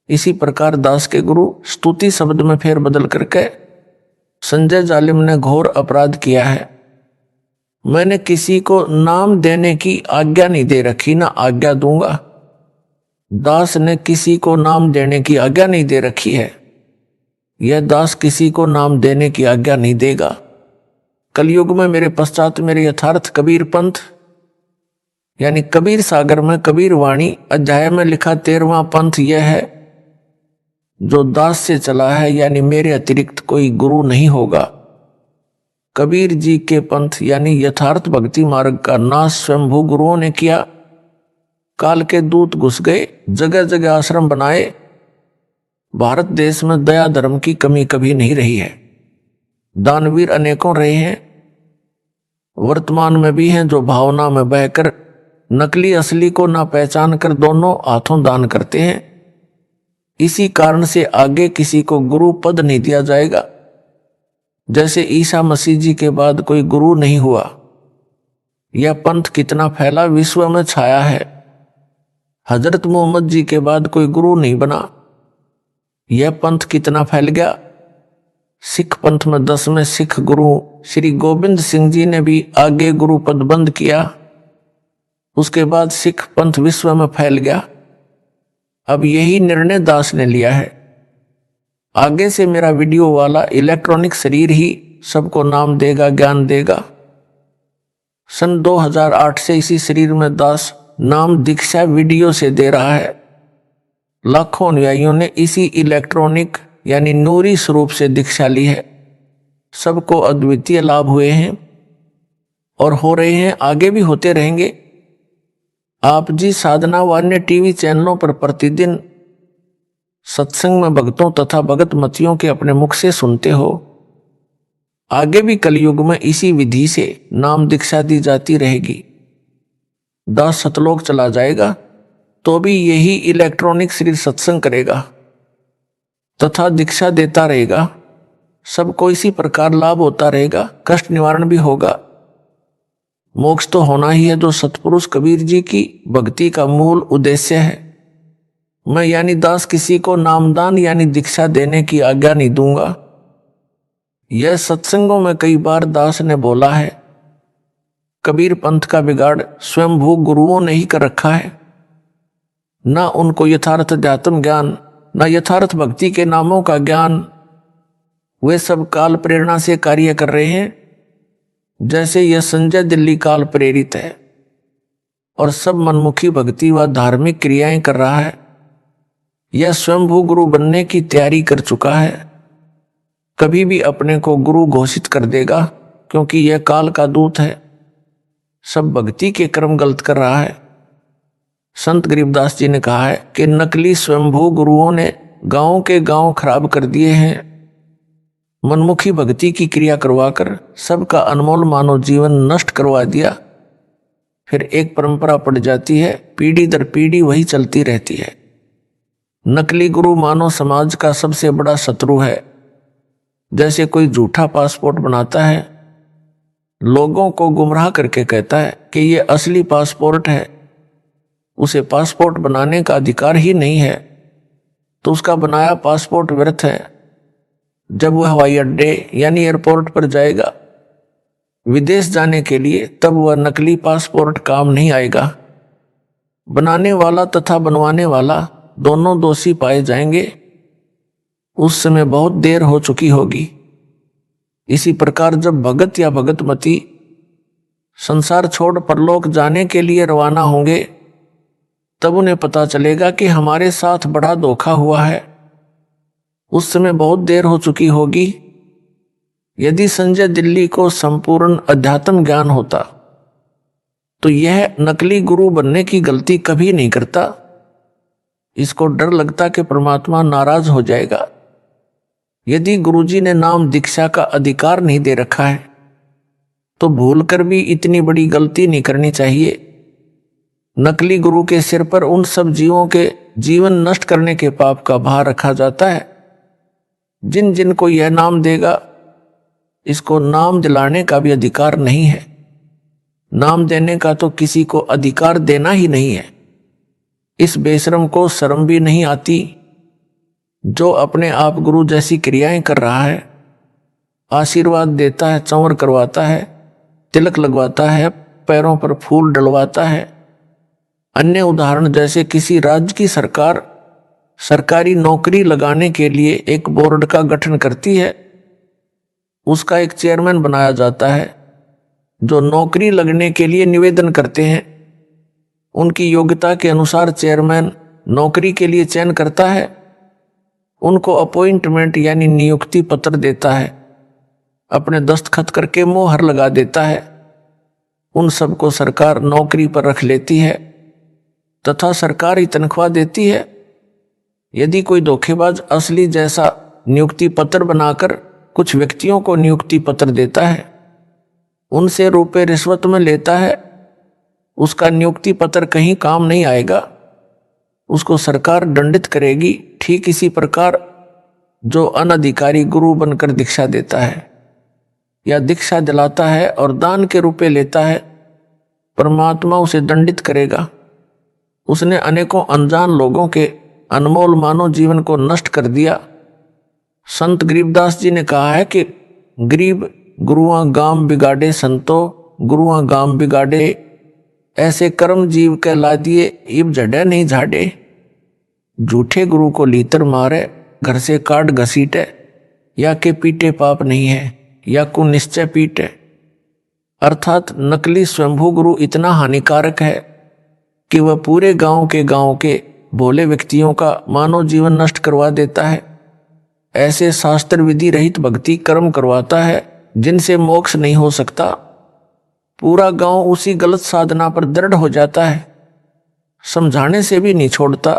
A: इसी प्रकार दास के गुरु स्तुति शब्द में फेर बदल करके संजय जालिम ने घोर अपराध किया है। मैंने किसी को नाम देने की आज्ञा नहीं दे रखी, ना आज्ञा दूंगा। दास ने किसी को नाम देने की आज्ञा नहीं दे रखी है। यह दास किसी को नाम देने की आज्ञा नहीं देगा। कलयुग में मेरे पश्चात मेरे यथार्थ कबीर पंथ यानी कबीर सागर में कबीर वाणी अध्याय में लिखा 13वां पंथ यह है, जो दास से चला है, यानी मेरे अतिरिक्त कोई गुरु नहीं होगा। कबीर जी के पंथ यानी यथार्थ भक्ति मार्ग का नाश स्वयंभू गुरुओं ने किया। काल के दूत घुस गए, जगह जगह आश्रम बनाए। भारत देश में दया धर्म की कमी कभी नहीं रही है। दानवीर अनेकों रहे हैं, वर्तमान में भी हैं, जो भावना में बहकर नकली असली को ना पहचान कर दोनों हाथों दान करते हैं। इसी कारण से आगे किसी को गुरु पद नहीं दिया जाएगा। जैसे ईसा मसीह जी के बाद कोई गुरु नहीं हुआ। यह पंथ कितना फैला, विश्व में छाया है। हजरत मोहम्मद जी के बाद कोई गुरु नहीं बना। यह पंथ कितना फैल गया। सिख पंथ में 10वें सिख गुरु श्री गोविंद सिंह जी ने भी आगे गुरु पद बंद किया। उसके बाद सिख पंथ विश्व में फैल गया। अब यही निर्णय दास ने लिया है। आगे से मेरा वीडियो वाला इलेक्ट्रॉनिक शरीर ही सबको नाम देगा, ज्ञान देगा। सन 2008 से इसी शरीर में दास नाम दीक्षा वीडियो से दे रहा है। लाखों अनुयायियों ने इसी इलेक्ट्रॉनिक यानी नूरी स्वरूप से दीक्षा ली है। सबको अद्वितीय लाभ हुए हैं और हो रहे हैं, आगे भी होते रहेंगे। आप जी साधना व अन्य टीवी चैनलों पर प्रतिदिन सत्संग में भक्तों तथा भगत मतियों के अपने मुख से सुनते हो। आगे भी कलयुग में इसी विधि से नाम दीक्षा दी जाती रहेगी। दास सतलोक चला जाएगा तो भी यही इलेक्ट्रॉनिक शरीर सत्संग करेगा तथा दीक्षा देता रहेगा। सबको इसी प्रकार लाभ होता रहेगा, कष्ट निवारण भी होगा। मोक्ष तो होना ही है, जो सतपुरुष कबीर जी की भक्ति का मूल उद्देश्य है। मैं यानी दास किसी को नामदान यानी दीक्षा देने की आज्ञा नहीं दूंगा। यह सत्संगों में कई बार दास ने बोला है। कबीर पंथ का बिगाड़ स्वयंभू गुरुओं ने ही कर रखा है। ना उनको यथार्थ अध्यात्म ज्ञान, ना यथार्थ भक्ति के नामों का ज्ञान। वे सब काल प्रेरणा से कार्य कर रहे हैं। जैसे यह संजय दिल्ली काल प्रेरित है और सब मनमुखी भक्ति व धार्मिक क्रियाएं कर रहा है। यह स्वयंभू गुरु बनने की तैयारी कर चुका है। कभी भी अपने को गुरु घोषित कर देगा, क्योंकि यह काल का दूत है। सब भक्ति के कर्म गलत कर रहा है। संत गरीबदास जी ने कहा है कि नकली स्वयंभू गुरुओं ने गांव के गांव खराब कर दिए हैं। मनमुखी भक्ति की क्रिया करवाकर सबका अनमोल मानव जीवन नष्ट करवा दिया। फिर एक परंपरा पड़ जाती है, पीढ़ी दर पीढ़ी वही चलती रहती है। नकली गुरु मानव समाज का सबसे बड़ा शत्रु है। जैसे कोई झूठा पासपोर्ट बनाता है, लोगों को गुमराह करके कहता है कि ये असली पासपोर्ट है। उसे पासपोर्ट बनाने का अधिकार ही नहीं है, तो उसका बनाया पासपोर्ट व्यर्थ है। जब वह हवाई अड्डे यानी एयरपोर्ट पर जाएगा विदेश जाने के लिए, तब वह नकली पासपोर्ट काम नहीं आएगा। बनाने वाला तथा बनवाने वाला दोनों दोषी पाए जाएंगे। उस समय बहुत देर हो चुकी होगी। इसी प्रकार जब भगत या भगतमती संसार छोड़ परलोक जाने के लिए रवाना होंगे, तब उन्हें पता चलेगा कि हमारे साथ बड़ा धोखा हुआ है। उस समय बहुत देर हो चुकी होगी। यदि संजय दिल्ली को संपूर्ण अध्यात्म ज्ञान होता तो यह नकली गुरु बनने की गलती कभी नहीं करता। इसको डर लगता कि परमात्मा नाराज हो जाएगा। यदि गुरुजी ने नाम दीक्षा का अधिकार नहीं दे रखा है तो भूलकर भी इतनी बड़ी गलती नहीं करनी चाहिए। नकली गुरु के सिर पर उन सब जीवों के जीवन नष्ट करने के पाप का भार रखा जाता है। जिन जिन को यह नाम देगा, इसको नाम दिलाने का भी अधिकार नहीं है। नाम देने का तो किसी को अधिकार देना ही नहीं है। इस बेशरम को शर्म भी नहीं आती जो अपने आप गुरु जैसी क्रियाएं कर रहा है। आशीर्वाद देता है, चंवर करवाता है, तिलक लगवाता है, पैरों पर फूल डलवाता है। अन्य उदाहरण जैसे किसी राज्य की सरकार सरकारी नौकरी लगाने के लिए एक बोर्ड का गठन करती है। उसका एक चेयरमैन बनाया जाता है जो नौकरी लगने के लिए निवेदन करते हैं। उनकी योग्यता के अनुसार चेयरमैन नौकरी के लिए चयन करता है उनको अपॉइंटमेंट यानी नियुक्ति पत्र देता है, अपने दस्तखत करके मोहर लगा देता है। उन सबको सरकार नौकरी पर रख लेती है तथा सरकारी तनख्वाह देती है। यदि कोई धोखेबाज असली जैसा नियुक्ति पत्र बनाकर कुछ व्यक्तियों को नियुक्ति पत्र देता है, उनसे रुपए रिश्वत में लेता है, उसका नियुक्ति पत्र कहीं काम नहीं आएगा, उसको सरकार दंडित करेगी। ठीक इसी प्रकार जो अनधिकारी गुरु बनकर दीक्षा देता है या दीक्षा दिलाता है और दान के रुपए लेता है, परमात्मा उसे दंडित करेगा। उसने अनेकों अनजान लोगों के अनमोल मानव जीवन को नष्ट कर दिया। संत गरीबदास जी ने कहा है कि गरीब गुरुआं गाम बिगाड़े संतो, गुरुआं गाम बिगाड़े, ऐसे कर्म जीव कहला दिए इब झड़े नहीं झाड़े। झूठे गुरु को लीतर मारे, घर से काट घसीटे, या के पीटे पाप नहीं है, या को निश्चय पीटे। अर्थात नकली स्वयंभू गुरु इतना हानिकारक है कि वह पूरे गांव के भोले व्यक्तियों का मानव जीवन नष्ट करवा देता है। ऐसे शास्त्र विधि रहित भक्ति कर्म करवाता है जिनसे मोक्ष नहीं हो सकता। पूरा गांव उसी गलत साधना पर दृढ़ हो जाता है, समझाने से भी नहीं छोड़ता।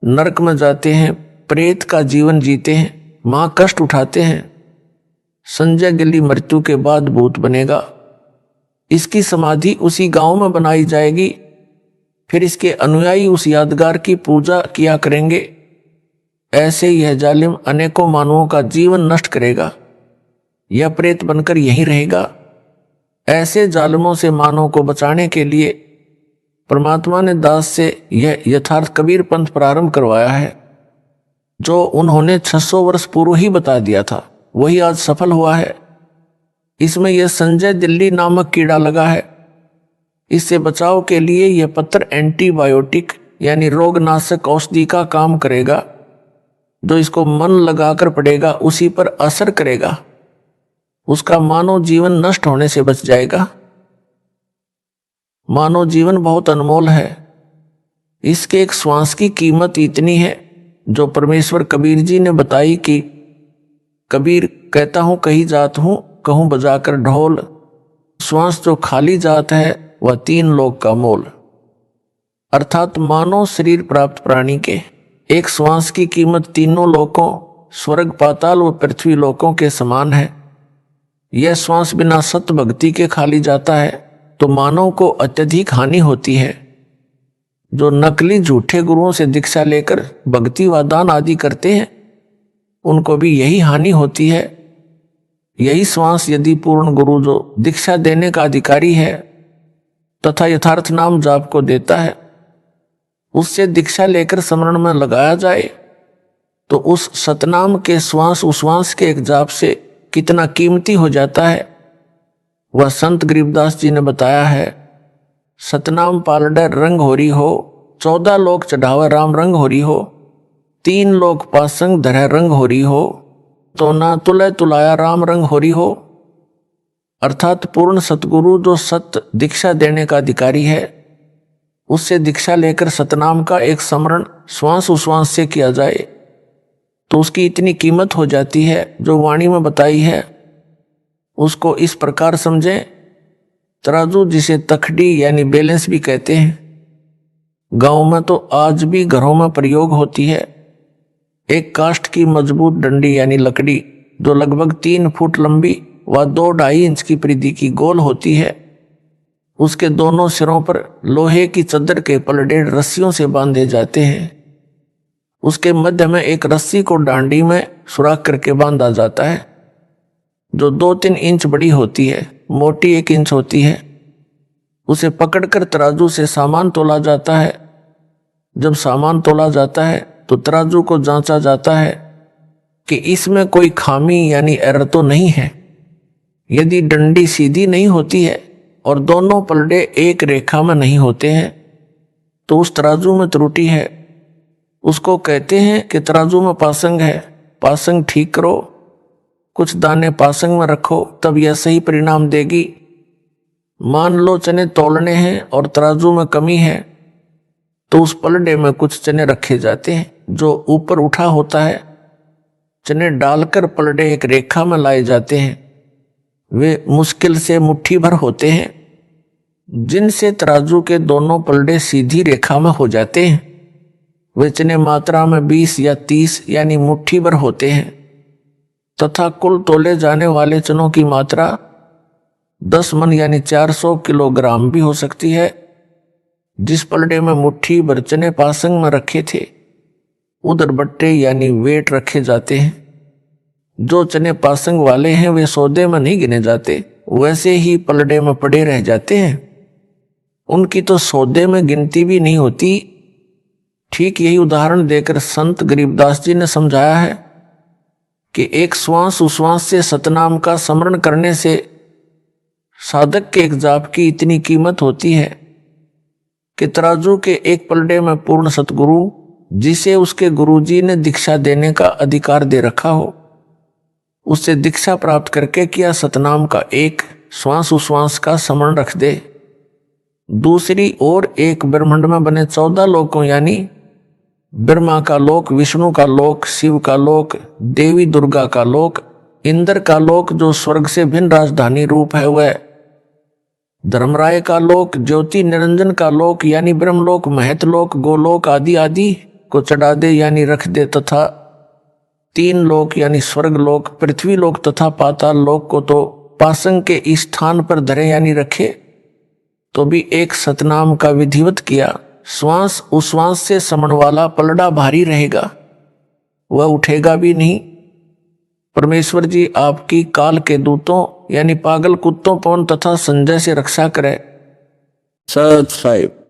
A: नरक में जाते हैं, प्रेत का जीवन जीते हैं, मां कष्ट उठाते हैं। संजय गिल्ली मृत्यु के बाद भूत बनेगा, इसकी समाधि उसी गांव में बनाई जाएगी, फिर इसके अनुयायी उस यादगार की पूजा किया करेंगे। ऐसे यह जालिम अनेकों मानवों का जीवन नष्ट करेगा, यह प्रेत बनकर यहीं रहेगा। ऐसे जालिमों से मानव को बचाने के लिए परमात्मा ने दास से यह यथार्थ कबीर पंथ प्रारंभ करवाया है, जो उन्होंने 600 वर्ष पूर्व ही बता दिया था, वही आज सफल हुआ है। इसमें यह संजय दिल्ली नामक कीड़ा लगा है। इससे बचाव के लिए यह पत्र एंटीबायोटिक यानी रोगनाशक औषधि का काम करेगा। जो इसको मन लगाकर पड़ेगा उसी पर असर करेगा, उसका मानव जीवन नष्ट होने से बच जाएगा। मानव जीवन बहुत अनमोल है, इसके एक श्वास की कीमत इतनी है जो परमेश्वर कबीर जी ने बताई कि कबीर कहता हूं कहीं जात हूं, कहूं बजाकर ढोल, श्वास जो खाली जात है वह 3 लोक का मोल। अर्थात मानव शरीर प्राप्त प्राणी के एक श्वास की कीमत तीनों लोकों स्वर्ग पाताल व पृथ्वी लोकों के समान है। यह श्वास बिना सत्य भक्ति के खाली जाता है तो मानव को अत्यधिक हानि होती है। जो नकली झूठे गुरुओं से दीक्षा लेकर भक्ति व दान आदि करते हैं उनको भी यही हानि होती है। यही श्वास यदि पूर्ण गुरु जो दीक्षा देने का अधिकारी है तथा यथार्थ नाम जाप को देता है, उससे दीक्षा लेकर स्मरण में लगाया जाए तो उस सतनाम के श्वास उश्वास के एक जाप से कितना कीमती हो जाता है, वह संत गरीबदास जी ने बताया है। सतनाम पालडे रंग होरी हो, 14 लोक चढ़ावा राम रंग होरी हो, 3 लोक पासंग धरे रंग होरी हो, तो ना तुले तुलाया राम रंग होरी हो। अर्थात पूर्ण सतगुरु जो सत्य दीक्षा देने का अधिकारी है, उससे दीक्षा लेकर सतनाम का एक स्मरण श्वास उश्वास से किया जाए तो उसकी इतनी कीमत हो जाती है जो वाणी में बताई है। उसको इस प्रकार समझें, तराजू जिसे तखड़ी यानी बैलेंस भी कहते हैं, गांव में तो आज भी घरों में प्रयोग होती है। एक काष्ठ की मजबूत डंडी यानी लकड़ी जो लगभग 3 फुट लंबी व 2-2.5 इंच की परिधि की गोल होती है, उसके दोनों सिरों पर लोहे की चद्दर के पलड़े रस्सियों से बांधे जाते हैं। उसके मध्य में एक रस्सी को डांडी में सुराख करके बांधा जाता है जो 2-3 इंच बड़ी होती है, मोटी 1 इंच होती है। उसे पकड़कर तराजू से सामान तोला जाता है। जब सामान तोला जाता है तो तराजू को जांचा जाता है कि इसमें कोई खामी यानी एरर तो नहीं है। यदि डंडी सीधी नहीं होती है और दोनों पलड़े एक रेखा में नहीं होते हैं तो उस तराजू में त्रुटि है। उसको कहते हैं कि तराजू में पासंग है, पासंग ठीक करो, कुछ दाने पासंग में रखो, तब यह सही परिणाम देगी। मान लो चने तोलने हैं और तराजू में कमी है तो उस पलड़े में कुछ चने रखे जाते हैं, जो ऊपर उठा होता है, चने डालकर पलड़े एक रेखा में लाए जाते हैं। वे मुश्किल से मुट्ठी भर होते हैं, जिनसे तराजू के दोनों पलड़े सीधी रेखा में हो जाते हैं। वे चने मात्रा में 20 या 30 यानी मुट्ठी भर होते हैं तथा कुल तोले जाने वाले चनों की मात्रा 10 मन यानी 400 किलोग्राम भी हो सकती है। जिस पलड़े में मुट्ठी भर चने पासंग में रखे थे, उधर बट्टे यानी वेट रखे जाते हैं। जो चने पासंग वाले हैं वे सौदे में नहीं गिने जाते, वैसे ही पलड़े में पड़े रह जाते हैं। उनकी तो सौदे में गिनती भी नहीं होती। ठीक यही उदाहरण देकर संत गरीबदास जी ने समझाया है कि एक श्वास उश्वास से सतनाम का स्मरण करने से साधक के एक जाप की इतनी कीमत होती है कि तराजू के एक पलड़े में पूर्ण सतगुरु, जिसे उसके गुरुजी ने दीक्षा देने का अधिकार दे रखा हो, उससे दीक्षा प्राप्त करके किया सतनाम का एक श्वास उश्वास का स्मरण रख दे। दूसरी ओर एक ब्रह्मांड में बने 14 लोकों यानी ब्रह्मा का लोक, विष्णु का लोक, शिव का लोक, देवी दुर्गा का लोक, इंद्र का लोक जो स्वर्ग से भिन्न राजधानी रूप है वह, धर्मराय का लोक, ज्योति निरंजन का लोक यानी ब्रह्मलोक, महतलोक, गोलोक आदि आदि को चढ़ा दे यानी रख दे, तथा 3 लोक यानी स्वर्ग लोक, पृथ्वी लोक तथा पाताल लोक को तो पासंग के इस स्थान पर धरे यानी रखे, तो भी एक सतनाम का विधिवत किया श्वास उश्वास से समण वाला पलड़ा भारी रहेगा, वह उठेगा भी नहीं। परमेश्वर जी आपकी काल के दूतों यानी पागल कुत्तों पवन तथा संजय से रक्षा करे। सत साहिब।